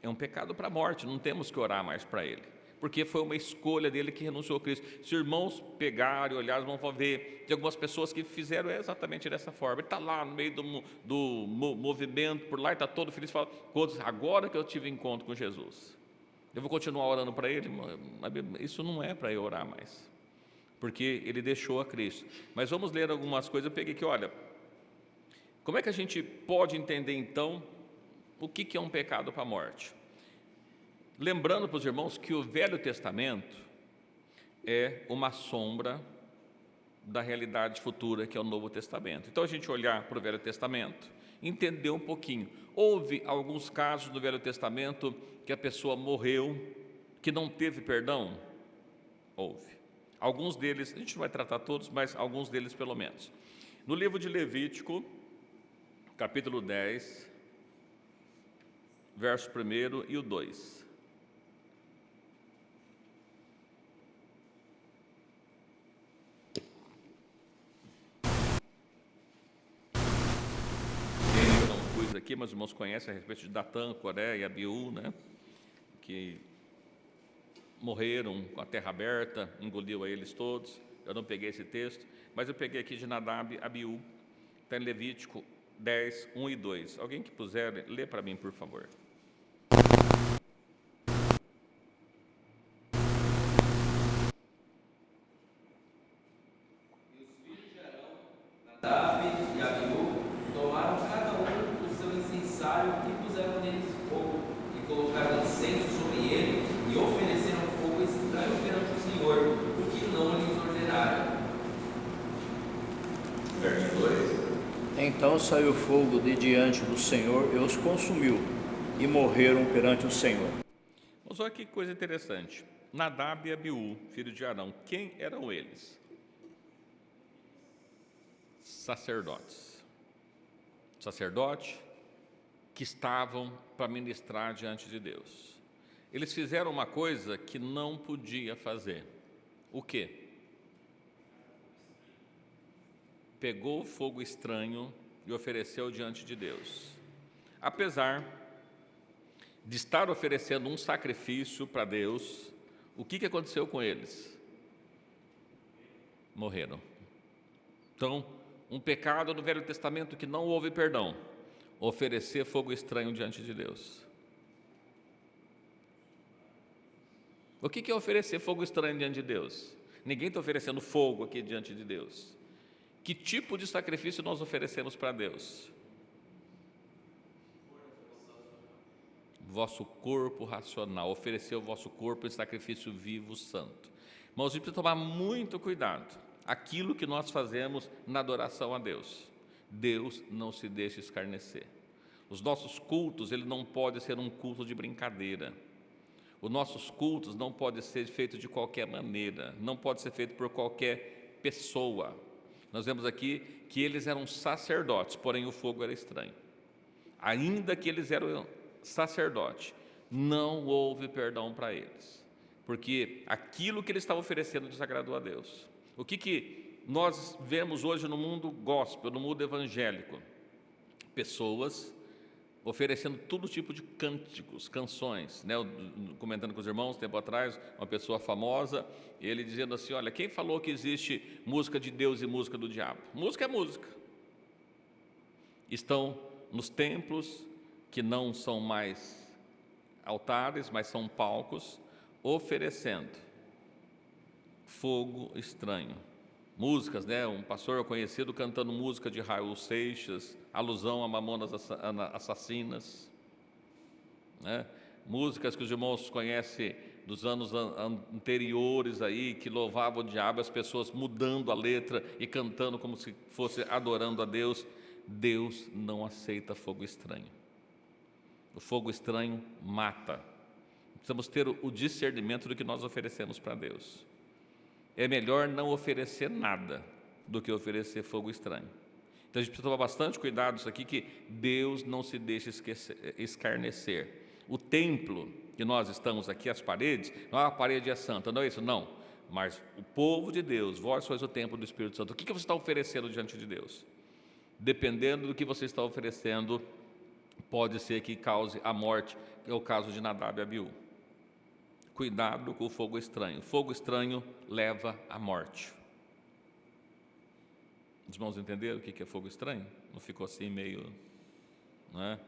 é um pecado para a morte, não temos que orar mais para ele, porque foi uma escolha dele que renunciou a Cristo. Se irmãos pegarem, olharem, vão ver de algumas pessoas que fizeram exatamente dessa forma. Ele está lá no meio do movimento, por lá, está todo feliz, fala, agora que eu tive encontro com Jesus, eu vou continuar orando para ele? Isso não é para eu orar mais, porque ele deixou a Cristo. Mas vamos ler algumas coisas. Eu peguei aqui, olha, como é que a gente pode entender então o que é um pecado para a morte? Lembrando para os irmãos que o Velho Testamento é uma sombra da realidade futura que é o Novo Testamento. Então a gente olhar para o Velho Testamento, entender um pouquinho. Houve alguns casos do Velho Testamento que a pessoa morreu, que não teve perdão? Houve. Alguns deles, a gente não vai tratar todos, mas alguns deles pelo menos. No livro de Levítico, capítulo 10, verso 1 e o 2. Eu não pus aqui, mas os irmãos conhecem a respeito de Datã, Coré e Abiú, né? Que morreram com a terra aberta, engoliu a eles todos. Eu não peguei esse texto, mas eu peguei aqui de Nadab, Abiú, está em Levítico 10, 1 e 2. Alguém que puser, lê para mim, por favor. E os filhos de Arão, Nadab e Abiú, tomaram cada um o seu incensário e puseram neles fogo, e colocaram incenso sobre ele, e ofereceram fogo estranho perante o Senhor, o que não lhes ordenaram. Verso 2. Então saiu fogo de diante do Senhor e os consumiu, e morreram perante o Senhor. Mas olha que coisa interessante. Nadab e Abiú, filho de Arão, quem eram eles? Sacerdotes. Sacerdotes que estavam para ministrar diante de Deus. Eles fizeram uma coisa que não podia fazer. O quê? Pegou fogo estranho e ofereceu diante de Deus. Apesar de estar oferecendo um sacrifício para Deus, o que aconteceu com eles? Morreram. Então, um pecado no Velho Testamento que não houve perdão: oferecer fogo estranho diante de Deus. O que é oferecer fogo estranho diante de Deus? Ninguém está oferecendo fogo aqui diante de Deus. Que tipo de sacrifício nós oferecemos para Deus? Vosso corpo racional, oferecer o vosso corpo em sacrifício vivo, santo. Mas a gente precisa tomar muito cuidado. Aquilo que nós fazemos na adoração a Deus, Deus não se deixa escarnecer. Os nossos cultos, ele não pode ser um culto de brincadeira. Os nossos cultos não podem ser feitos de qualquer maneira, não pode ser feito por qualquer pessoa. Nós vemos aqui que eles eram sacerdotes, porém o fogo era estranho. Ainda que eles eram sacerdotes, não houve perdão para eles, porque aquilo que eles estavam oferecendo desagradou a Deus. O que nós vemos hoje no mundo gospel, no mundo evangélico? Pessoas oferecendo todo tipo de cânticos, canções, né? Comentando com os irmãos, tempo atrás, uma pessoa famosa, ele dizendo assim: olha, quem falou que existe música de Deus e música do diabo? Música é música. Estão nos templos, que não são mais altares, mas são palcos, oferecendo fogo estranho. Músicas, né? Um pastor conhecido cantando música de Raul Seixas, alusão a Mamonas Assassinas, né? Músicas que os irmãos conhecem dos anos anteriores aí, que louvavam o diabo, as pessoas mudando a letra e cantando como se fosse adorando a Deus. Deus não aceita fogo estranho. O fogo estranho mata. Precisamos ter o discernimento do que nós oferecemos para Deus. É melhor não oferecer nada do que oferecer fogo estranho. Então a gente precisa tomar bastante cuidado nisso aqui, que Deus não se deixa escarnecer. O templo que nós estamos aqui, as paredes, não é a parede é santa, não é isso? Não. Mas o povo de Deus, vós sois o templo do Espírito Santo. O que você está oferecendo diante de Deus? Dependendo do que você está oferecendo, pode ser que cause a morte, que é o caso de Nadab e Abiú. Cuidado com o fogo estranho. Fogo estranho leva à morte. Os irmãos entenderam o que é fogo estranho? Não ficou assim meio, não é?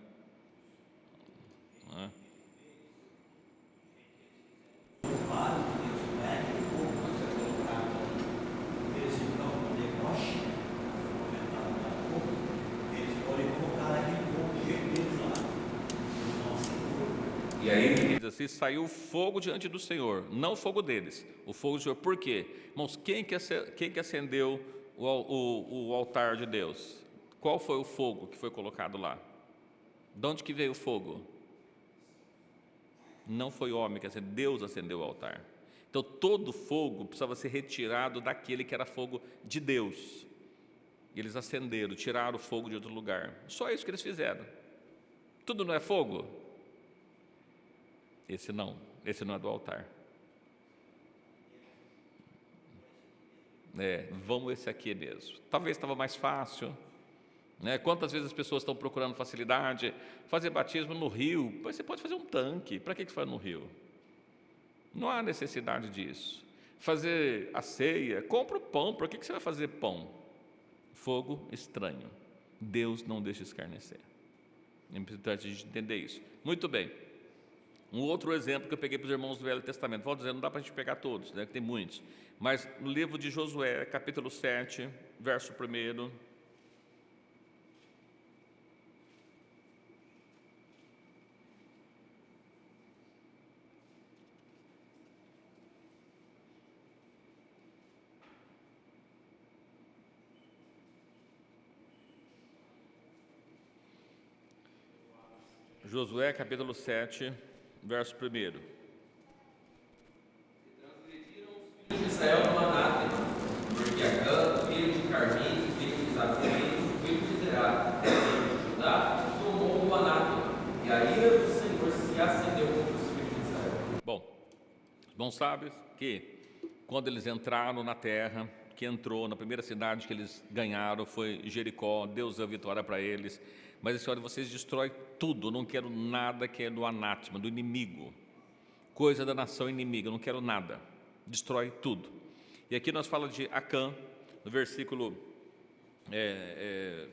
Não é? E aí diz assim: saiu fogo diante do Senhor, não o fogo deles, o fogo do Senhor. Por quê? Irmãos, quem que acendeu o altar de Deus? Qual foi o fogo que foi colocado lá? De onde que veio o fogo? Não foi o homem que acendeu, Deus acendeu o altar. Então todo fogo precisava ser retirado daquele que era fogo de Deus. E eles acenderam, tiraram o fogo de outro lugar. Só isso que eles fizeram. Tudo não é fogo? Esse não é do altar. Vamos esse aqui mesmo. Talvez estava mais fácil, né? Quantas vezes as pessoas estão procurando facilidade? Fazer batismo no rio, pois você pode fazer um tanque. Para que faz no rio? Não há necessidade disso. Fazer a ceia, compra o pão. Por que você vai fazer pão? Fogo estranho. Deus não deixa escarnecer. É importante a gente entender isso. Muito bem. Um outro exemplo que eu peguei para os irmãos do Velho Testamento, vou dizer, não dá para a gente pegar todos, né, que tem muitos, mas no livro de Josué, capítulo 7, verso 1. Josué, capítulo 7, verso 1. Transgrediram os filhos de Israel no anátema, porque Acã, filho de Carmi, filho de Zaqueu, filho de Zerá, filho de Judá, tomou o anátema, e a ira do Senhor se acendeu contra os filhos de Israel. Bom, os bons sabem que quando eles entraram na terra, que entrou na primeira cidade que eles ganharam foi Jericó, Deus deu vitória para eles. Mas esse olha, vocês destroem tudo, eu não quero nada que é do anátema, do inimigo, coisa da nação inimiga, eu não quero nada, destrói tudo. E aqui nós falamos de Acã, no versículo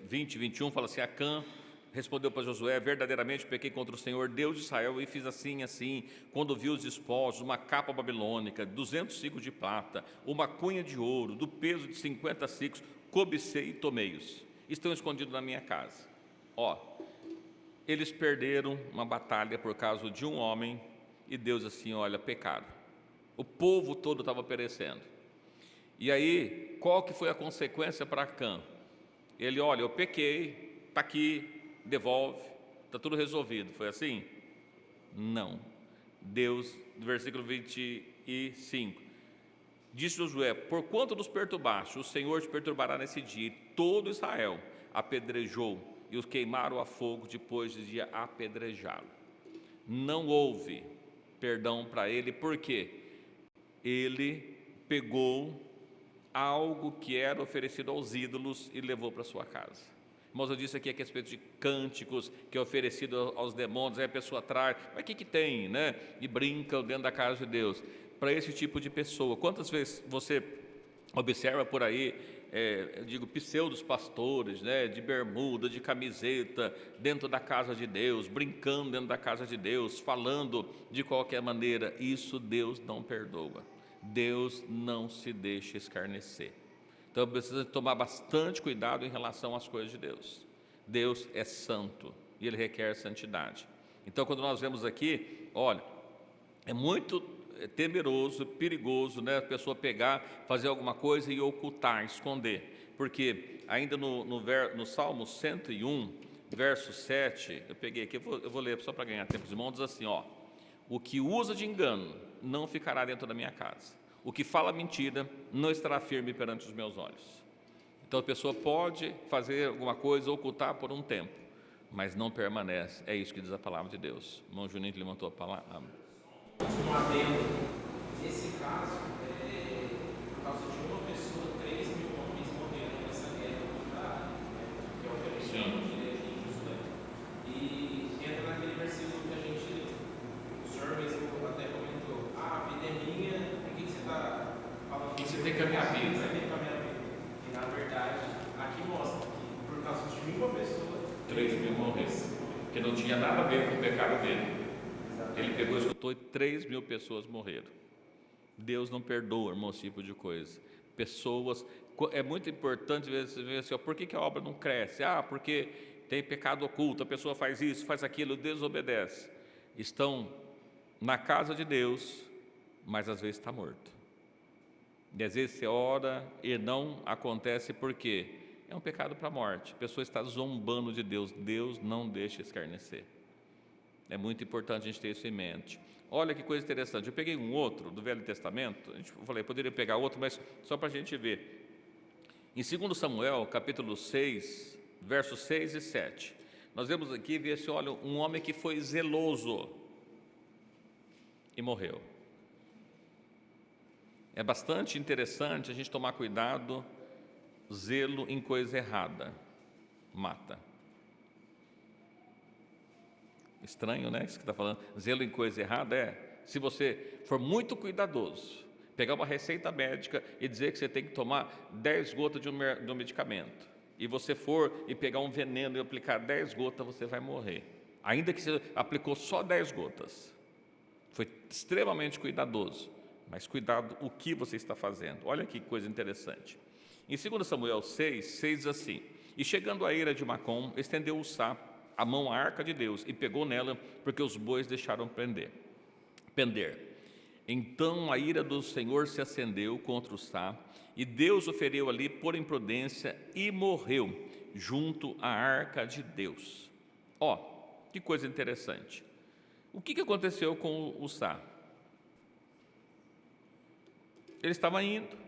20 e 21, fala assim: Acã respondeu para Josué: verdadeiramente pequei contra o Senhor, Deus de Israel, e fiz assim, assim, quando vi os despojos, uma capa babilônica, 200 ciclos de prata, uma cunha de ouro, do peso de 50 ciclos, cobicei e tomei-os, estão escondidos na minha casa. Eles perderam uma batalha por causa de um homem, e Deus assim, olha, pecaram. O povo todo estava perecendo. E aí, qual que foi a consequência para Acã? Ele, olha, eu pequei, está aqui, devolve, está tudo resolvido. Foi assim? Não. Deus, versículo 25, disse Josué: porquanto nos perturbaste, o Senhor te perturbará nesse dia. E todo Israel apedrejou e os queimaram a fogo depois de apedrejá-lo. Não houve perdão para ele, porque ele pegou algo que era oferecido aos ídolos e levou para sua casa. Irmãos, eu disse aqui a respeito de cânticos que é oferecido aos demônios, aí a pessoa traz, mas o que tem, né? E brinca dentro da casa de Deus. Para esse tipo de pessoa, quantas vezes você observa por aí, eu digo, pseudos pastores, né, de bermuda, de camiseta, dentro da casa de Deus, brincando dentro da casa de Deus, falando de qualquer maneira. Isso Deus não perdoa. Deus não se deixa escarnecer. Então precisa tomar bastante cuidado em relação às coisas de Deus. Deus é santo e Ele requer santidade. Então quando nós vemos aqui, olha, é muito temeroso, perigoso, né, a pessoa pegar, fazer alguma coisa e ocultar, esconder, porque ainda no Salmo 101, verso 7, eu peguei aqui, eu vou ler só para ganhar tempo, os irmãos, diz assim, ó: o que usa de engano não ficará dentro da minha casa, o que fala mentira não estará firme perante os meus olhos. Então a pessoa pode fazer alguma coisa, ocultar por um tempo, mas não permanece. É isso que diz a palavra de Deus. O irmão Juninho que levantou a palavra. Um adendo. Nesse caso, por causa de uma pessoa, 3 mil homens morreram nessa guerra contra, que é o que a gente chama de isso, né? E entra naquele versículo que a gente leu. O senhor mesmo até comentou: a vida é minha, por que você está falando? Que você tem que caminhar a vida. Você tem que caminhar a vida. E na verdade, aqui mostra que por causa de uma pessoa, 3 mil morreram, que não tinha nada a ver com o pecado dele. Ele pegou, escutou e 3 mil pessoas morreram. Deus não perdoa, irmão, esse tipo de coisa. Pessoas, é muito importante ver assim, ó, por que a obra não cresce? Porque tem pecado oculto, a pessoa faz isso, faz aquilo, Deus obedece. Estão na casa de Deus, mas às vezes está morto. E às vezes você ora e não acontece porque é um pecado para a morte. A pessoa está zombando de Deus. Deus não deixa escarnecer. É muito importante a gente ter isso em mente. Olha que coisa interessante, eu peguei um outro do Velho Testamento, eu falei, poderia pegar outro, mas só para a gente ver. Em 2 Samuel, capítulo 6, versos 6 e 7, nós vemos aqui, vê se olha, um homem que foi zeloso e morreu. É bastante interessante a gente tomar cuidado, zelo em coisa errada, mata. Estranho, né? Isso que está falando, zelo em coisa errada se você for muito cuidadoso, pegar uma receita médica e dizer que você tem que tomar 10 gotas de um medicamento, e você for e pegar um veneno e aplicar 10 gotas, você vai morrer, ainda que você aplicou só 10 gotas. Foi extremamente cuidadoso, mas cuidado o que você está fazendo. Olha que coisa interessante. Em 2 Samuel 6 diz assim: e chegando a ira de Macom, estendeu Ussá a mão à arca de Deus e pegou nela, porque os bois deixaram pender. Então a ira do Senhor se acendeu contra Ussá, e Deus o feriu ali por imprudência e morreu junto à arca de Deus. Que coisa interessante. O que aconteceu com Ussá? Ele estava indo,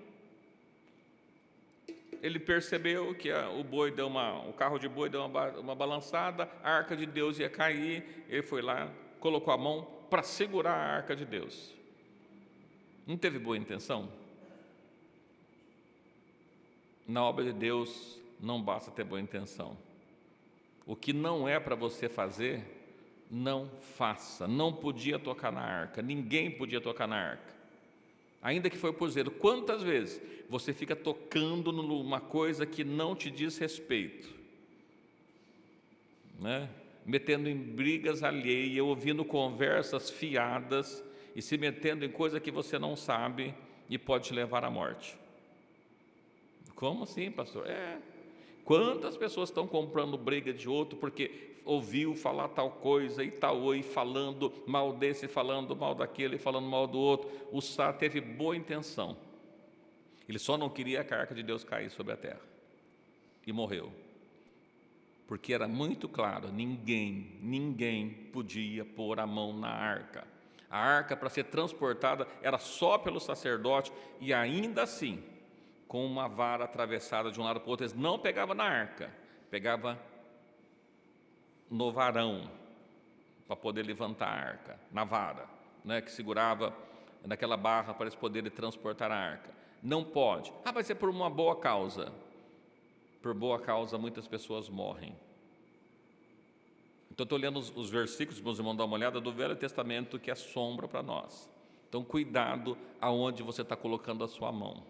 ele percebeu que o carro de boi deu uma balançada, a arca de Deus ia cair, ele foi lá, colocou a mão para segurar a arca de Deus. Não teve boa intenção? Na obra de Deus não basta ter boa intenção. O que não é para você fazer, não faça. Não podia tocar na arca, ninguém podia tocar na arca. Ainda que foi por zelo. Quantas vezes você fica tocando numa coisa que não te diz respeito, né? Metendo em brigas alheias, ouvindo conversas fiadas e se metendo em coisa que você não sabe e pode te levar à morte. Como assim, pastor? Quantas pessoas estão comprando briga de outro porque ouviu falar tal coisa e tal, e falando mal desse, falando mal daquele, falando mal do outro. Ussá teve boa intenção, ele só não queria que a arca de Deus caísse sobre a terra, e morreu, porque era muito claro, ninguém podia pôr a mão na arca. A arca, para ser transportada, era só pelo sacerdote, e ainda assim, com uma vara atravessada de um lado para o outro. Eles não pegavam na arca, pegava no varão, para poder levantar a arca, na vara, né, que segurava naquela barra para eles poderem transportar a arca. Não pode. Mas é por uma boa causa. por boa causa muitas pessoas morrem. Então, estou lendo os versículos, meus irmãos, dá uma olhada, do Velho Testamento, que é sombra para nós. Então, cuidado aonde você está colocando a sua mão.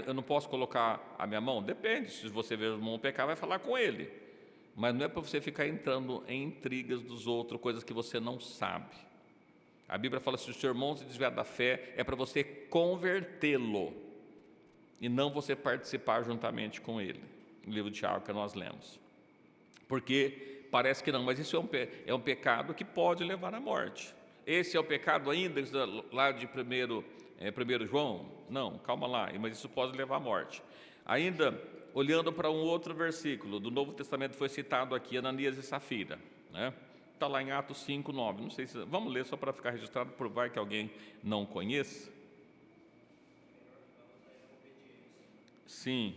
Eu não posso colocar a minha mão? Depende, se você ver o irmão pecar, vai falar com ele. Mas não é para você ficar entrando em intrigas dos outros, coisas que você não sabe. A Bíblia fala, se o seu irmão se desviar da fé, é para você convertê-lo, e não você participar juntamente com ele. No livro de Tiago que nós lemos. Porque parece que não, mas isso é um pecado que pode levar à morte. Esse é o pecado ainda lá de 1 João? Não, calma lá, mas isso pode levar à morte. Ainda, olhando para um outro versículo do Novo Testamento, foi citado aqui, Ananias e Safira, né? Está lá em Atos 5, 9, não sei se... Vamos ler só para ficar registrado, por vai que alguém não conheça. Sim,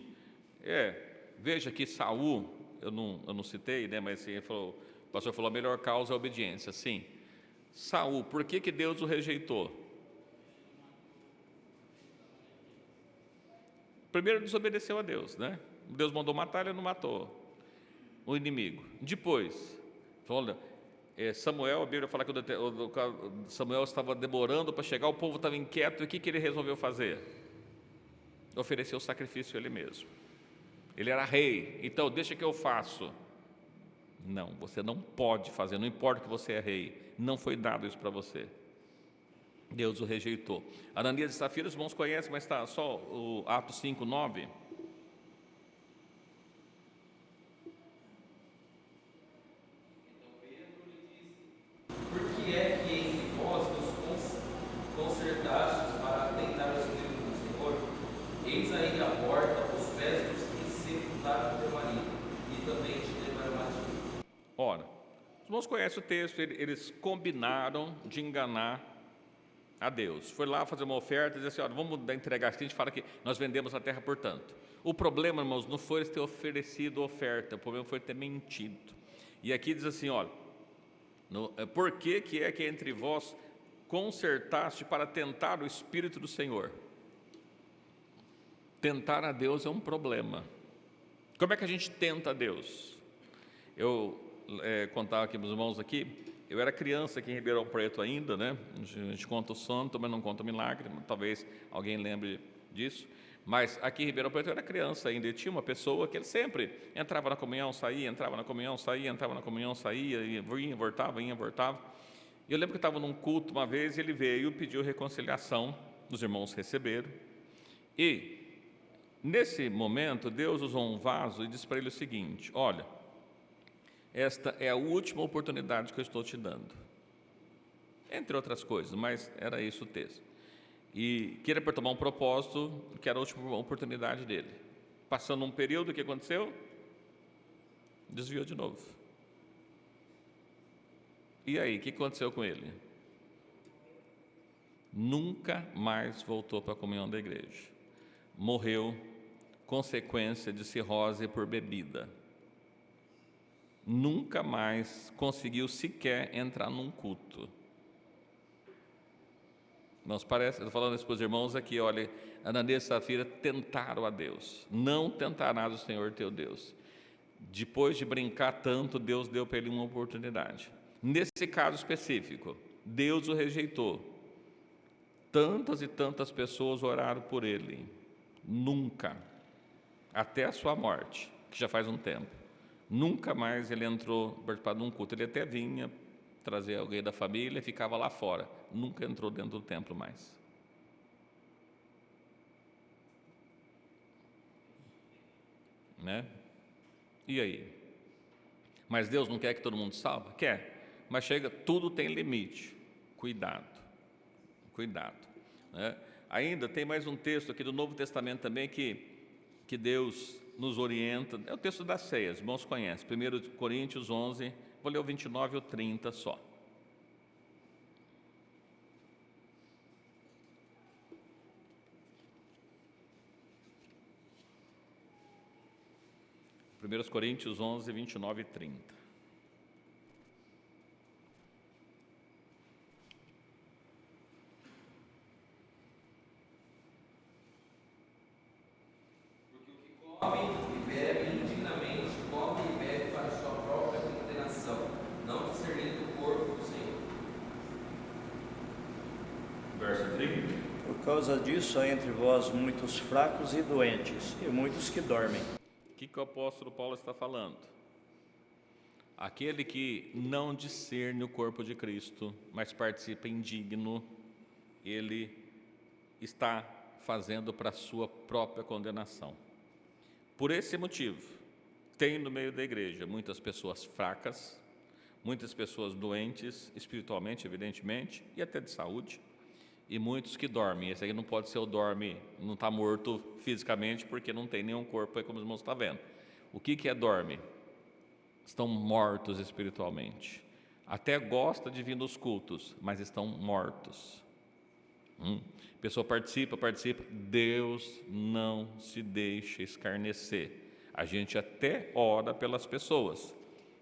veja que Saul, eu não citei, né, mas assim, o pastor falou, a melhor causa é a obediência. Sim, Saul, por que Deus o rejeitou? Primeiro desobedeceu a Deus, né? Deus mandou matar, ele não matou o inimigo. Depois, Samuel, a Bíblia fala que Samuel estava demorando para chegar, o povo estava inquieto, e o que ele resolveu fazer? Ofereceu o sacrifício ele mesmo. Ele era rei, então deixa que eu faço. Não, você não pode fazer, não importa que você é rei, não foi dado isso para você. Deus o rejeitou. Ananias e Safira, os irmãos conhecem, mas está só o Atos 5, 9. Então Pedro lhe disse: por que é que entre vós nos concertastes para tentar o Espírito do Senhor? Eis aí a porta, os pés dos que sepultaram teu marido, e também te levaram a ti. Ora, os irmãos conhecem o texto, eles combinaram de enganar a Deus. Foi lá fazer uma oferta e disse assim, olha, vamos entregar, a gente fala que nós vendemos a terra por tanto. O problema, irmãos, não foi eles ter oferecido oferta, o problema foi ter mentido. E aqui diz assim, olha, por que é que entre vós concertaste para tentar o Espírito do Senhor? Tentar a Deus é um problema. Como é que a gente tenta a Deus? Eu contava aqui para os irmãos aqui, eu era criança aqui em Ribeirão Preto ainda, né? A gente conta o santo, mas não conta o milagre, talvez alguém lembre disso. Mas aqui em Ribeirão Preto eu era criança ainda, e tinha uma pessoa que ele sempre entrava na comunhão, saía, entrava na comunhão, saía, entrava na comunhão, saía, vinha, voltava. E eu lembro que eu estava num culto uma vez, ele veio e pediu reconciliação, os irmãos receberam, e nesse momento Deus usou um vaso e disse para ele o seguinte, olha, esta é a última oportunidade que eu estou te dando, entre outras coisas, mas era isso o texto. E queria para tomar um propósito, que era a última oportunidade dele. Passando um período, o que aconteceu? Desviou de novo. E aí, o que aconteceu com ele? Nunca mais voltou para a comunhão da igreja. Morreu, consequência de cirrose por bebida. Nunca mais conseguiu sequer entrar num culto. Nós parece, estou falando isso para os irmãos aqui, olha, Ananias e Safira tentaram a Deus, não tentarás o Senhor teu Deus. Depois de brincar tanto, Deus deu para ele uma oportunidade. Nesse caso específico, Deus o rejeitou. Tantas e tantas pessoas oraram por ele, nunca, até a sua morte, que já faz um tempo. Nunca mais ele entrou participar de um culto. Ele até vinha trazer alguém da família e ficava lá fora. Nunca entrou dentro do templo mais. Né? E aí? Mas Deus não quer que todo mundo salve? Quer. Mas chega, tudo tem limite. Cuidado. Né? Ainda tem mais um texto aqui do Novo Testamento também que Deus nos orienta, é o texto das ceias, os irmãos conhecem, 1 Coríntios 11, vou ler o 29 e o 30 só. Primeiros Coríntios 11, 29 e 30. Por causa disso, há entre vós muitos fracos e doentes, e muitos que dormem. O que o apóstolo Paulo está falando? Aquele que não discerne o corpo de Cristo, mas participa indigno, ele está fazendo para a sua própria condenação. Por esse motivo, tem no meio da igreja muitas pessoas fracas, muitas pessoas doentes, espiritualmente, evidentemente, e até de saúde, e muitos que dormem. Esse aí não pode ser o dorme, não está morto fisicamente, porque não tem nenhum corpo aí, como os irmãos estão vendo. O que é dorme? Estão mortos espiritualmente. Até gosta de vir nos cultos, mas estão mortos. A pessoa participa, Deus não se deixa escarnecer. A gente até ora pelas pessoas,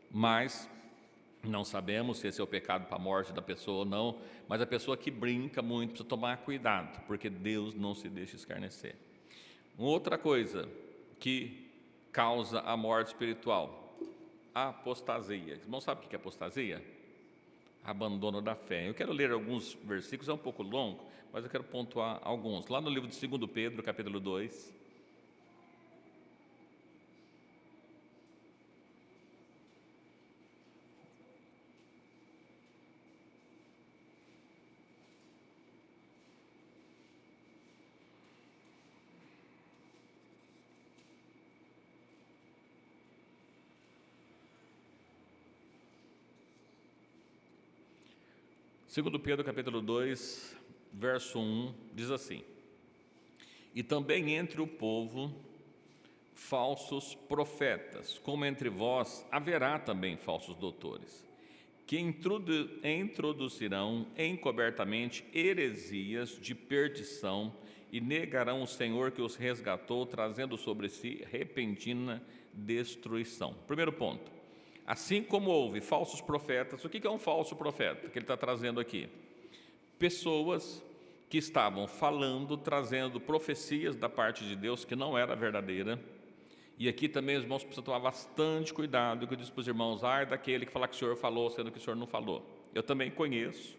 mas não sabemos se esse é o pecado para a morte da pessoa ou não, mas a pessoa que brinca muito precisa tomar cuidado, porque Deus não se deixa escarnecer. Outra coisa que causa a morte espiritual, a apostasia. Irmão, sabe o que é apostasia? Abandono da fé. Eu quero ler alguns versículos, é um pouco longo, mas eu quero pontuar alguns. Lá no livro de 2 Pedro, capítulo 2. Segundo Pedro, capítulo 2, verso 1, diz assim: E também entre o povo falsos profetas, como entre vós haverá também falsos doutores, que introduzirão encobertamente heresias de perdição e negarão o Senhor que os resgatou, trazendo sobre si repentina destruição. Primeiro ponto. Assim como houve falsos profetas, o que é um falso profeta que ele está trazendo aqui? Pessoas que estavam falando, trazendo profecias da parte de Deus que não era verdadeira. E aqui também os irmãos precisam tomar bastante cuidado, que eu disse para os irmãos, daquele que fala que o Senhor falou, sendo que o Senhor não falou. Eu também conheço,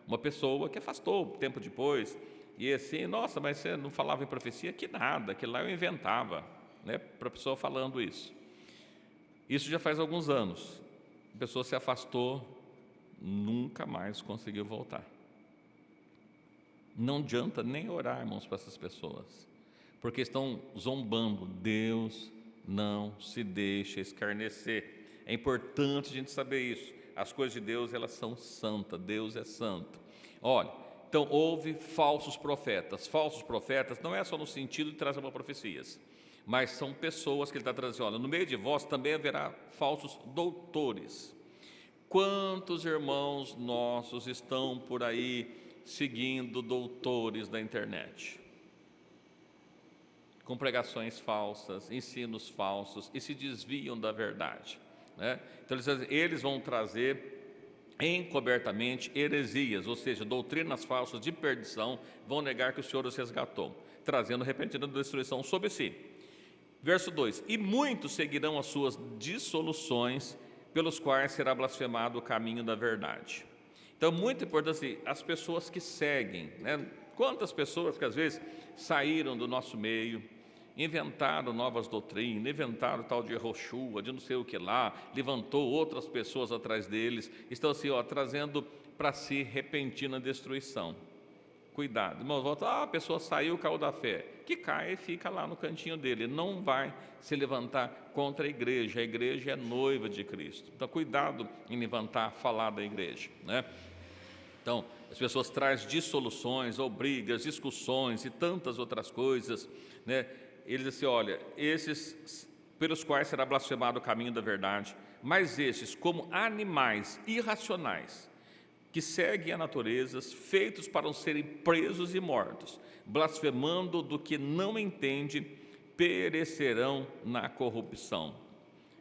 uma pessoa que afastou tempo depois, e assim, nossa, mas você não falava em profecia? Que nada, aquilo lá eu inventava, para a pessoa falando isso. Isso já faz alguns anos. A pessoa se afastou, nunca mais conseguiu voltar. Não adianta nem orar, irmãos, para essas pessoas, porque estão zombando. Deus não se deixa escarnecer. É importante a gente saber isso. As coisas de Deus, elas são santas. Deus é santo. Olha, então houve falsos profetas. Falsos profetas não é só no sentido de trazer profecias, mas são pessoas que ele está trazendo. Olha, no meio de vós também haverá falsos doutores. Quantos irmãos nossos estão por aí seguindo doutores da internet? Com pregações falsas, ensinos falsos, e se desviam da verdade. Então eles vão trazer encobertamente heresias, ou seja, doutrinas falsas de perdição, vão negar que o Senhor os resgatou, trazendo repentina destruição sobre si. Verso 2: E muitos seguirão as suas dissoluções, pelos quais será blasfemado o caminho da verdade. Então, muito importante, as pessoas que seguem, quantas pessoas que às vezes saíram do nosso meio, inventaram novas doutrinas, inventaram tal de Yehoshua, de não sei o que lá, levantou outras pessoas atrás deles, estão assim, trazendo para si repentina destruição. Cuidado, irmãos, a pessoa saiu, caiu da fé, que cai e fica lá no cantinho dele, não vai se levantar contra a igreja é noiva de Cristo. Então, cuidado em levantar, falar da igreja, Então, as pessoas trazem dissoluções, ou brigas, discussões e tantas outras coisas, Eles dizem assim, olha, esses pelos quais será blasfemado o caminho da verdade, mas estes, como animais irracionais, que seguem a natureza, feitos para serem presos e mortos, blasfemando do que não entende, perecerão na corrupção.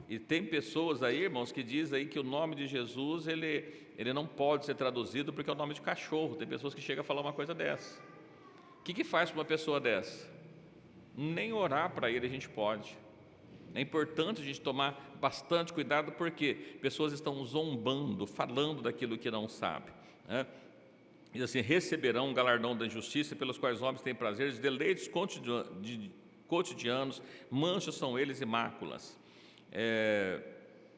E tem pessoas aí, irmãos, que dizem aí que o nome de Jesus, ele não pode ser traduzido porque é o nome de cachorro. Tem pessoas que chegam a falar uma coisa dessa. O que faz para uma pessoa dessa? Nem orar para ele a gente pode. É importante a gente tomar bastante cuidado, porque pessoas estão zombando, falando daquilo que não sabe. diz assim: receberão um galardão da injustiça, pelos quais os homens têm prazeres, deleites cotidianos, manchas são eles e máculas.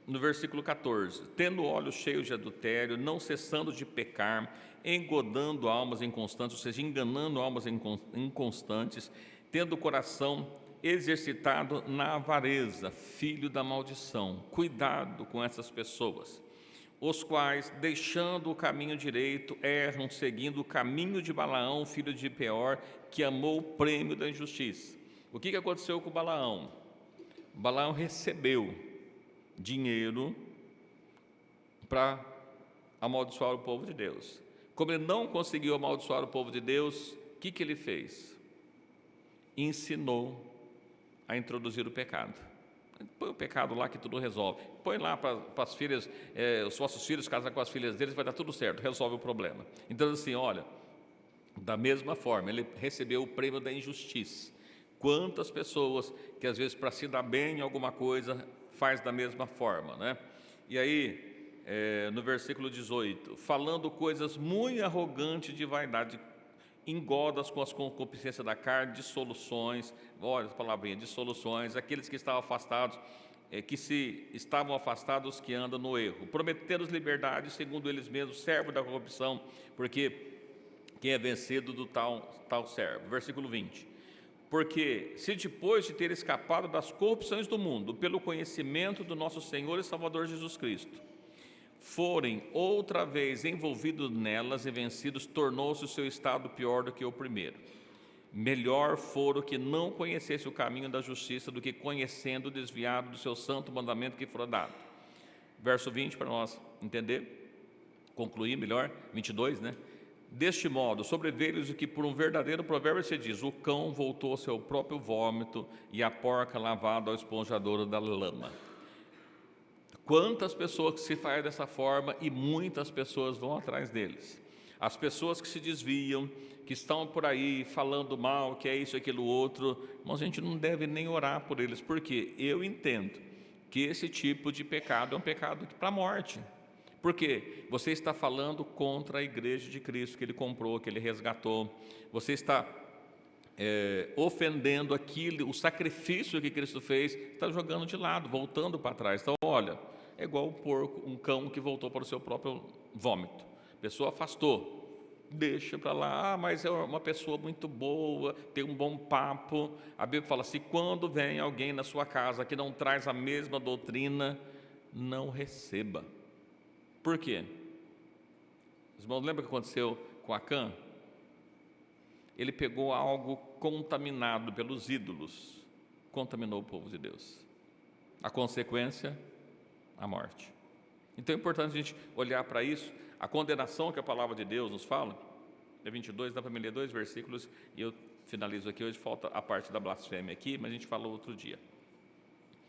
No versículo 14: tendo olhos cheios de adultério, não cessando de pecar, engodando almas inconstantes, ou seja, enganando almas inconstantes, tendo o coração exercitado na avareza, filho da maldição. Cuidado com essas pessoas, os quais, deixando o caminho direito, erram, seguindo o caminho de Balaão, filho de Beor, que amou o prêmio da injustiça. O que aconteceu com Balaão? Balaão recebeu dinheiro para amaldiçoar o povo de Deus. Como ele não conseguiu amaldiçoar o povo de Deus, o que ele fez? Ensinou a introduzir o pecado. Põe o pecado lá que tudo resolve. Põe lá para as filhas, os vossos filhos casar com as filhas deles, vai dar tudo certo, resolve o problema. Então assim, olha, da mesma forma, ele recebeu o prêmio da injustiça. Quantas pessoas que às vezes para se dar bem em alguma coisa, faz da mesma forma, né? E aí, no versículo 18, falando coisas muito arrogantes de vaidade, engodas com as concupiscências da carne, dissoluções, olha a palavrinha, dissoluções, aqueles que estavam afastados, que se estavam afastados, que andam no erro, prometendo liberdade, segundo eles mesmos, servo da corrupção, porque quem é vencido do tal servo. Versículo 20: porque se depois de ter escapado das corrupções do mundo, pelo conhecimento do nosso Senhor e Salvador Jesus Cristo, forem outra vez envolvidos nelas e vencidos, tornou-se o seu estado pior do que o primeiro. Melhor fora que não conhecesse o caminho da justiça do que conhecendo, desviado do seu santo mandamento que fora dado. Verso 20, para nós entender, concluir melhor, 22, né? Deste modo, sobreveio-lhes o que por um verdadeiro provérbio se diz: o cão voltou ao seu próprio vômito e a porca lavada ao esponjadouro da lama. Quantas pessoas que se fazem dessa forma, e muitas pessoas vão atrás deles. As pessoas que se desviam, que estão por aí falando mal, que é isso, aquilo, outro, mas a gente não deve nem orar por eles, porque eu entendo que esse tipo de pecado é um pecado para a morte. Porque você está falando contra a igreja de Cristo que ele comprou, que ele resgatou. Você está ofendendo aquilo, o sacrifício que Cristo fez, está jogando de lado, voltando para trás. Então, olha, é igual um porco, um cão que voltou para o seu próprio vômito. A pessoa afastou, deixa para lá, mas é uma pessoa muito boa, tem um bom papo. A Bíblia fala assim: quando vem alguém na sua casa que não traz a mesma doutrina, não receba. Por quê? Os irmãos, lembra o que aconteceu com Acã? Ele pegou algo contaminado pelos ídolos, contaminou o povo de Deus. A consequência, a morte. Então é importante a gente olhar para isso. A condenação que a palavra de Deus nos fala, é 22, dá para me ler 2 versículos, e eu finalizo aqui. Hoje falta a parte da blasfêmia aqui, mas a gente falou outro dia.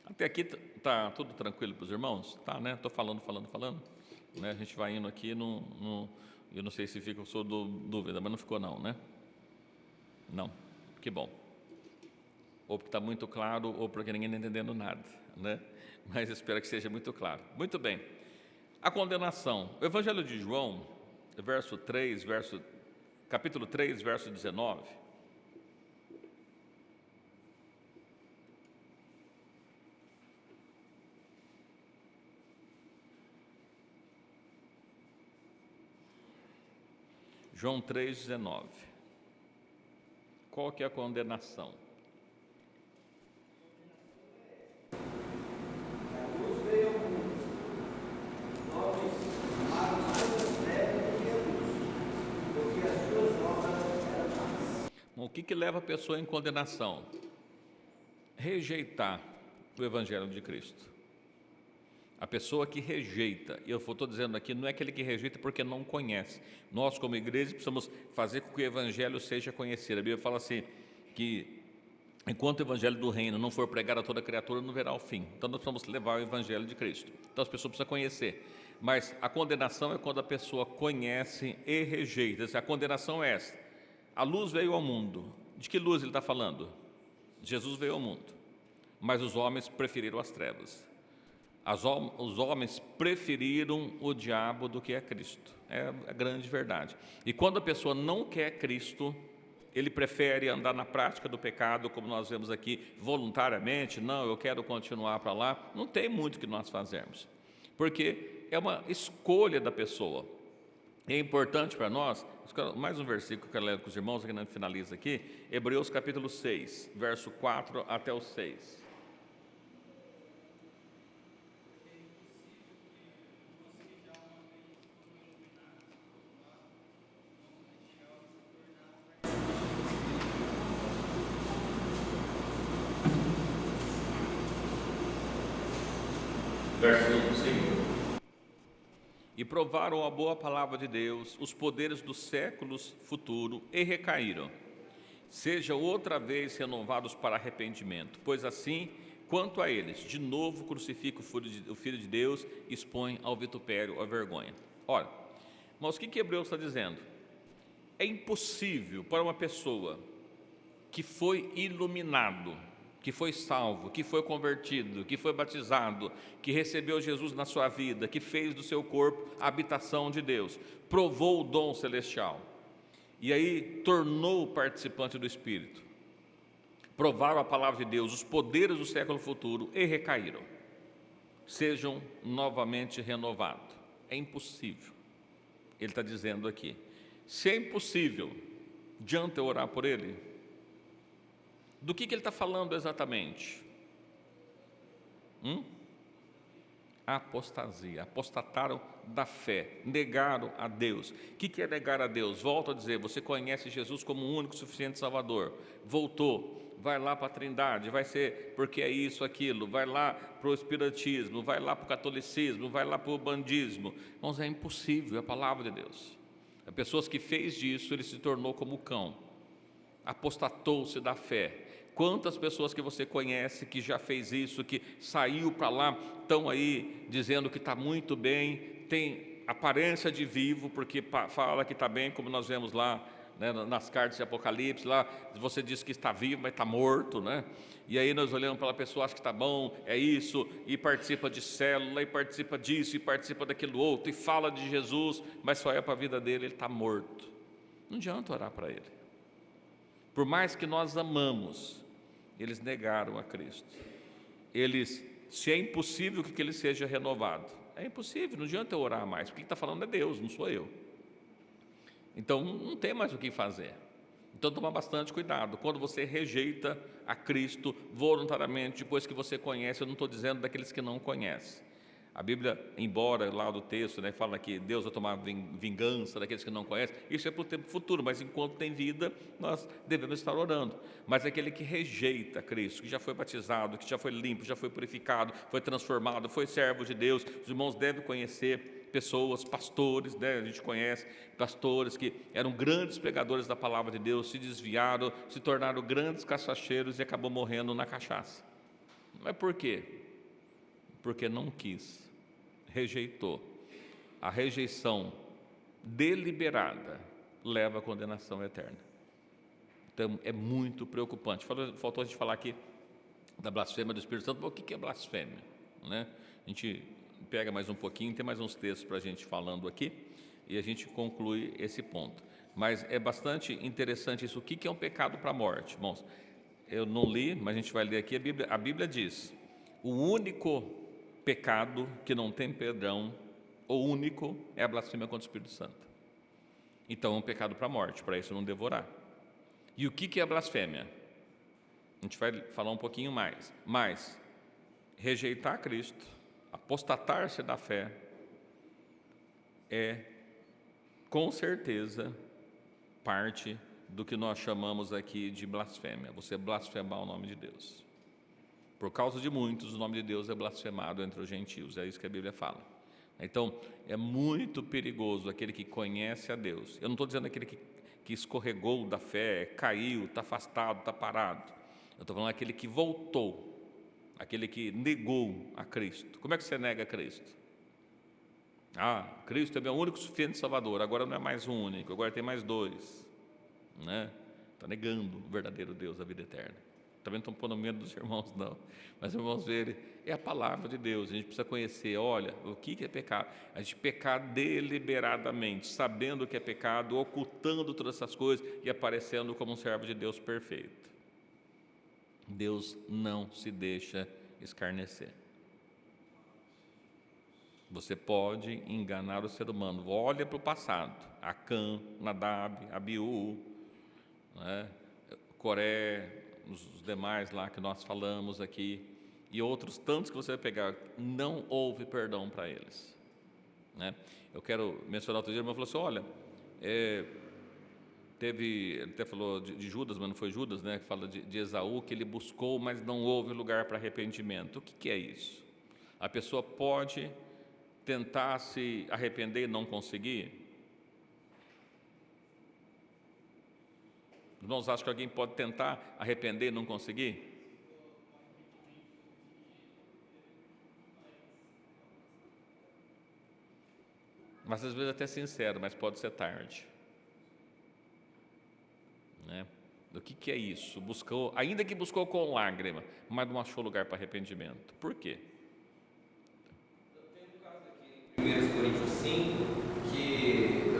Até aqui está tudo tranquilo para os irmãos? Tá, né? Estou falando. Né? A gente vai indo aqui, eu não sei se fica sua dúvida, mas não ficou não, né? Não, que bom. Ou porque está muito claro, ou porque ninguém está entendendo nada, né? Mas espero que seja muito claro. Muito bem. A condenação. O Evangelho de João, capítulo 3, verso 19. João 3,19. Qual que é a condenação? A luz veio ao mundo, os homens amaram mais as trevas do que a luz, porque as suas obras eram más. Bom, o que leva a pessoa em condenação? Rejeitar o Evangelho de Cristo. A pessoa que rejeita, e eu estou dizendo aqui, não é aquele que rejeita porque não conhece. Nós, como igreja, precisamos fazer com que o Evangelho seja conhecido. A Bíblia fala assim, que enquanto o Evangelho do Reino não for pregado a toda criatura, não verá o fim. Então nós precisamos levar o Evangelho de Cristo. Então as pessoas precisam conhecer. Mas a condenação é quando a pessoa conhece e rejeita. A condenação é essa. A luz veio ao mundo. De que luz ele está falando? Jesus veio ao mundo. Mas os homens preferiram as trevas. Os homens preferiram o diabo do que a Cristo. É a grande verdade. E quando a pessoa não quer Cristo, ele prefere andar na prática do pecado, como nós vemos aqui, voluntariamente. Não, eu quero continuar para lá. Não tem muito que nós fazermos, porque é uma escolha da pessoa. É importante para nós, mais um versículo que eu quero ler com os irmãos, que a gente finaliza aqui, Hebreus capítulo 6, verso 4 até o 6. Versículo 5. E provaram a boa palavra de Deus, os poderes dos séculos futuros, e recaíram. Sejam outra vez renovados para arrependimento, pois assim, quanto a eles, de novo crucifica o Filho de Deus, expõe ao vitupério, à vergonha. Olha, mas o que Hebreus está dizendo? É impossível para uma pessoa que foi iluminado, que foi salvo, que foi convertido, que foi batizado, que recebeu Jesus na sua vida, que fez do seu corpo a habitação de Deus, provou o dom celestial, e aí tornou participante do Espírito, provaram a palavra de Deus, os poderes do século futuro, e recaíram. Sejam novamente renovados. É impossível. Ele está dizendo aqui, se é impossível, adianta eu orar por ele? Do que ele está falando exatamente? Apostasia, apostataram da fé, negaram a Deus. O que é negar a Deus? Volto a dizer, você conhece Jesus como o único suficiente Salvador, voltou, vai lá para a Trindade, vai ser porque é isso, aquilo, vai lá para o Espiritismo, vai lá para o catolicismo, vai lá para o bandismo. Mas é impossível, é a palavra de Deus. As pessoas que fez disso, ele se tornou como o cão, apostatou-se da fé. Quantas pessoas que você conhece que já fez isso, que saiu para lá, estão aí dizendo que está muito bem, tem aparência de vivo, porque fala que está bem, como nós vemos lá, né, nas cartas de Apocalipse, lá você diz que está vivo, mas está morto, né? E aí nós olhamos para a pessoa, acha que está bom, é isso, e participa de célula, e participa disso, e participa daquilo outro, e fala de Jesus, mas só é para a vida dele, ele está morto. Não adianta orar para ele. Por mais que nós amamos, eles negaram a Cristo. Se é impossível que ele seja renovado, é impossível, não adianta eu orar mais, porque quem está falando é Deus, não sou eu. Então não tem mais o que fazer. Então toma bastante cuidado, quando você rejeita a Cristo voluntariamente, depois que você conhece, eu não estou dizendo daqueles que não conhecem. A Bíblia, embora lá do texto, né, fala que Deus vai tomar vingança daqueles que não conhecem, isso é para o tempo futuro, mas enquanto tem vida, nós devemos estar orando. Mas aquele que rejeita Cristo, que já foi batizado, que já foi limpo, já foi purificado, foi transformado, foi servo de Deus, os irmãos devem conhecer pessoas, pastores, né, a gente conhece pastores que eram grandes pregadores da palavra de Deus, se desviaram, se tornaram grandes cachacheiros e acabou morrendo na cachaça. Mas por quê? Porque não quis, rejeitou. A rejeição deliberada leva à condenação eterna. Então é muito preocupante. Faltou a gente falar aqui da blasfêmia do Espírito Santo. O que é blasfêmia, né? A gente pega mais um pouquinho, tem mais uns textos para a gente falando aqui e a gente conclui esse ponto. Mas é bastante interessante isso. O que é um pecado para a morte? Bom, eu não li, mas a gente vai ler aqui. A Bíblia diz: o único pecado que não tem perdão, o único, é a blasfêmia contra o Espírito Santo. Então é um pecado para a morte, para isso não devorar. E o que é a blasfêmia? A gente vai falar um pouquinho mais. Mas rejeitar Cristo, apostatar-se da fé, é com certeza parte do que nós chamamos aqui de blasfêmia. Você blasfemar o nome de Deus. Por causa de muitos, o nome de Deus é blasfemado entre os gentios, é isso que a Bíblia fala. Então, é muito perigoso aquele que conhece a Deus. Eu não estou dizendo aquele que escorregou da fé, caiu, está afastado, está parado. Eu estou falando aquele que voltou, aquele que negou a Cristo. Como é que você nega a Cristo? Cristo é meu único suficiente Salvador, agora não é mais um único, agora tem mais dois, né? Está negando o verdadeiro Deus, a vida eterna. Também não estou pondo medo dos irmãos, não. Mas vamos ver, é a palavra de Deus. A gente precisa conhecer, olha, o que é pecado. A gente pecar deliberadamente, sabendo o que é pecado, ocultando todas essas coisas e aparecendo como um servo de Deus perfeito. Deus não se deixa escarnecer. Você pode enganar o ser humano. Olha para o passado. Acã, Nadab, Abiú, né? Coré, os demais lá que nós falamos aqui, e outros tantos que você vai pegar, não houve perdão para eles, né? Eu quero mencionar outro dia, irmão falou assim, olha, ele até falou de Judas, mas não foi Judas, né? Que fala de Esaú, que ele buscou, mas não houve lugar para arrependimento. O que é isso? A pessoa pode tentar se arrepender e não conseguir? Irmãos, acham que alguém pode tentar arrepender e não conseguir? Mas às vezes até sincero, mas pode ser tarde, né? O que é isso? Buscou, ainda que buscou com lágrima, mas não achou lugar para arrependimento. Por quê? Tem um caso aqui em 1 Coríntios 5 que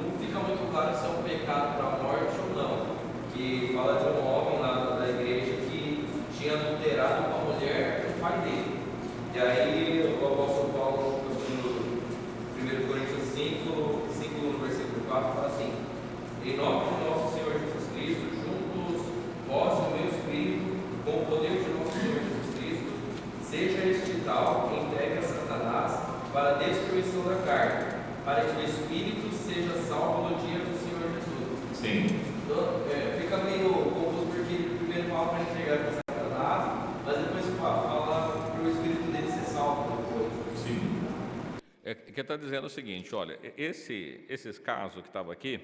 não fica muito claro se é um pecado para a morte ou não, que fala de um homem lá da igreja que tinha adulterado com a mulher do pai dele. E aí o apóstolo Paulo, no 1 Coríntios 5, no versículo 4, fala assim: em nome de nosso Senhor Jesus Cristo, juntos vós e o meu espírito, com o poder de nosso Senhor Jesus Cristo, seja este tal entregue a Satanás para a destruição da carne, para que o espírito seja salvo no dia do Senhor Jesus. Sim. Então, fica meio confuso porque ele primeiro fala para entregar para Satanás, mas depois fala para o espírito dele ser salvo depois. Sim. Que está dizendo o seguinte, olha, esses casos que estavam aqui,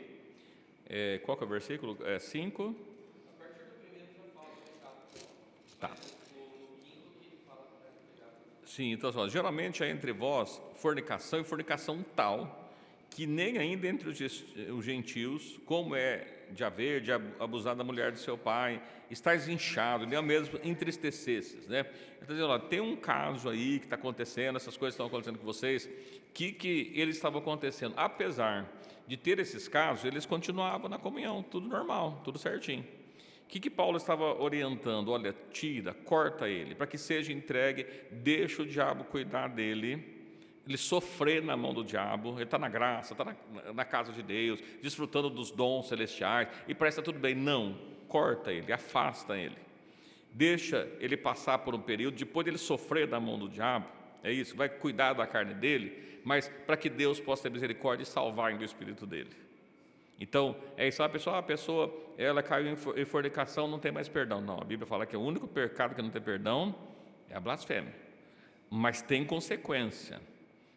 qual que é o versículo? 5? A partir do primeiro já fala do pecado. Tá. O quinto que ele fala para entregar. Sim, então geralmente é entre vós fornicação e fornicação tal que nem ainda entre os gentios, como é de haver, de abusar da mulher de seu pai, estáis inchado, nem mesmo entristecesses, né? Então, dizendo, tem um caso aí que está acontecendo, essas coisas estão acontecendo com vocês, que eles estavam acontecendo, apesar de ter esses casos, eles continuavam na comunhão, tudo normal, tudo certinho. O que Paulo estava orientando? Olha, tira, corta ele, para que seja entregue, deixa o diabo cuidar dele, ele sofrer na mão do diabo, ele está na graça, está na casa de Deus, desfrutando dos dons celestiais, e parece que está tudo bem. Não, corta ele, afasta ele, deixa ele passar por um período, depois ele sofrer na mão do diabo, é isso, vai cuidar da carne dele, mas para que Deus possa ter misericórdia e salvar ainda o espírito dele. Então, é isso, a pessoa ela caiu em fornicação, não tem mais perdão. Não, a Bíblia fala que o único pecado que não tem perdão é a blasfêmia, mas tem consequência.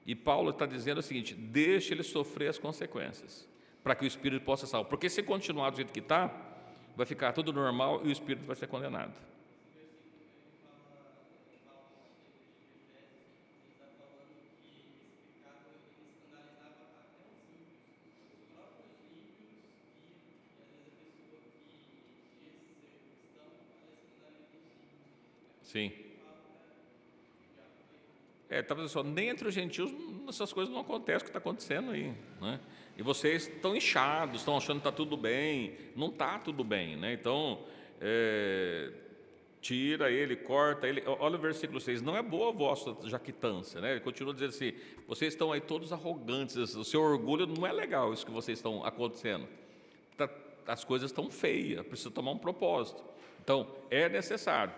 E Paulo está dizendo o seguinte: deixe ele sofrer as consequências, para que o espírito possa ser salvo. Porque se continuar do jeito que está, vai ficar tudo normal e o espírito vai ser condenado. Sim. Talvez só, nem entre os gentios essas coisas não acontecem, o que está acontecendo aí, né? E vocês estão inchados, estão achando que está tudo bem, não está tudo bem, né? Então, tira ele, corta ele. Olha o versículo 6, não é boa a vossa jactância, né? Ele continua dizendo assim, vocês estão aí todos arrogantes, o seu orgulho não é legal isso que vocês estão acontecendo, as coisas estão feias, precisa tomar um propósito. Então, é necessário.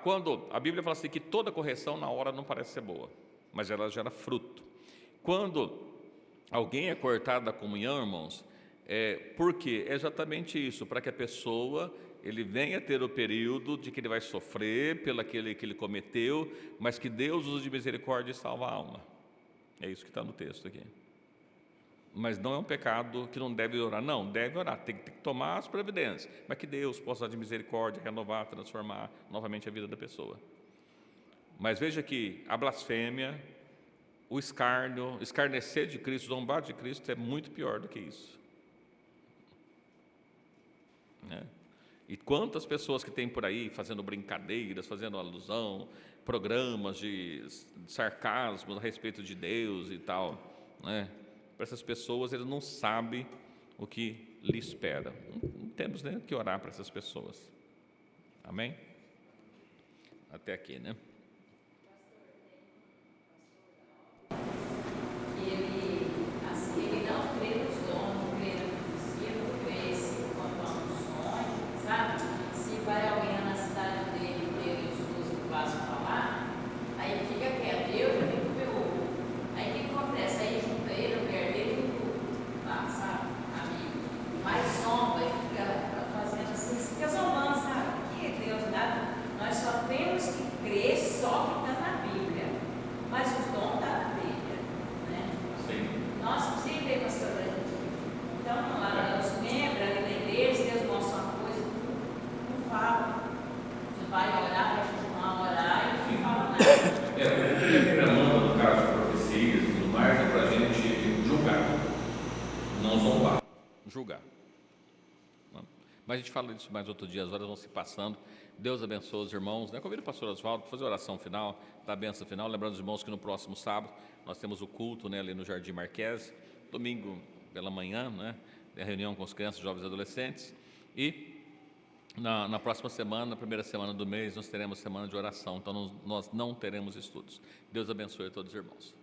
Quando a Bíblia fala assim que toda correção na hora não parece ser boa, mas ela gera fruto. Quando alguém é cortado da comunhão, irmãos, por quê? É exatamente isso, para que a pessoa ele venha ter o período de que ele vai sofrer pelo aquele que ele cometeu, mas que Deus usa de misericórdia e salva a alma. É isso que está no texto aqui. Mas não é um pecado que não deve orar, não, deve orar, tem que tomar as providências, mas que Deus possa dar de misericórdia, renovar, transformar novamente a vida da pessoa. Mas veja que a blasfêmia, o escárnio, escarnecer de Cristo, zombar de Cristo é muito pior do que isso, né? E quantas pessoas que tem por aí fazendo brincadeiras, fazendo alusão, programas de sarcasmo a respeito de Deus e tal, né? Para essas pessoas, eles não sabem o que lhe espera. Não temos nem que orar para essas pessoas. Amém? Até aqui, né? Ele não crê nos dons, não crê na profecia, não crê quanto a um sonho, sabe? Se vai alguém na cidade dele e ele escuta o vaso falar, aí fica quieto, eu tenho que ver outro. Aí o que acontece? Aí junta ele, a mulher dele e tudo, lá, sabe? Amigo. Mas zomba e fica fazendo assim, fica zombando, sabe? Que Deus nada. Nós só temos que crer só que está na Bíblia. Mas os dons estão na Bíblia, né? Sim. Nós sempre temos essa então, lá, os membros ali da igreja, Deus mostra uma coisa, não fala. Você vai orar, vai continuar a orar e não fala nada. O que a Bíblia manda, no caso de profecias e tudo mais, é para a gente julgar, não zombar, julgar. Mas a gente fala disso mais outro dia, as horas vão se passando. Deus abençoe os irmãos, né? Convido o pastor Oswaldo para fazer a oração final, da bênção final. Lembrando os irmãos que no próximo sábado nós temos o culto, né, ali no Jardim Marquese. Domingo pela manhã, né, a reunião com as crianças, jovens e adolescentes. E na próxima semana, na primeira semana do mês, nós teremos semana de oração. Então nós não teremos estudos. Deus abençoe a todos os irmãos.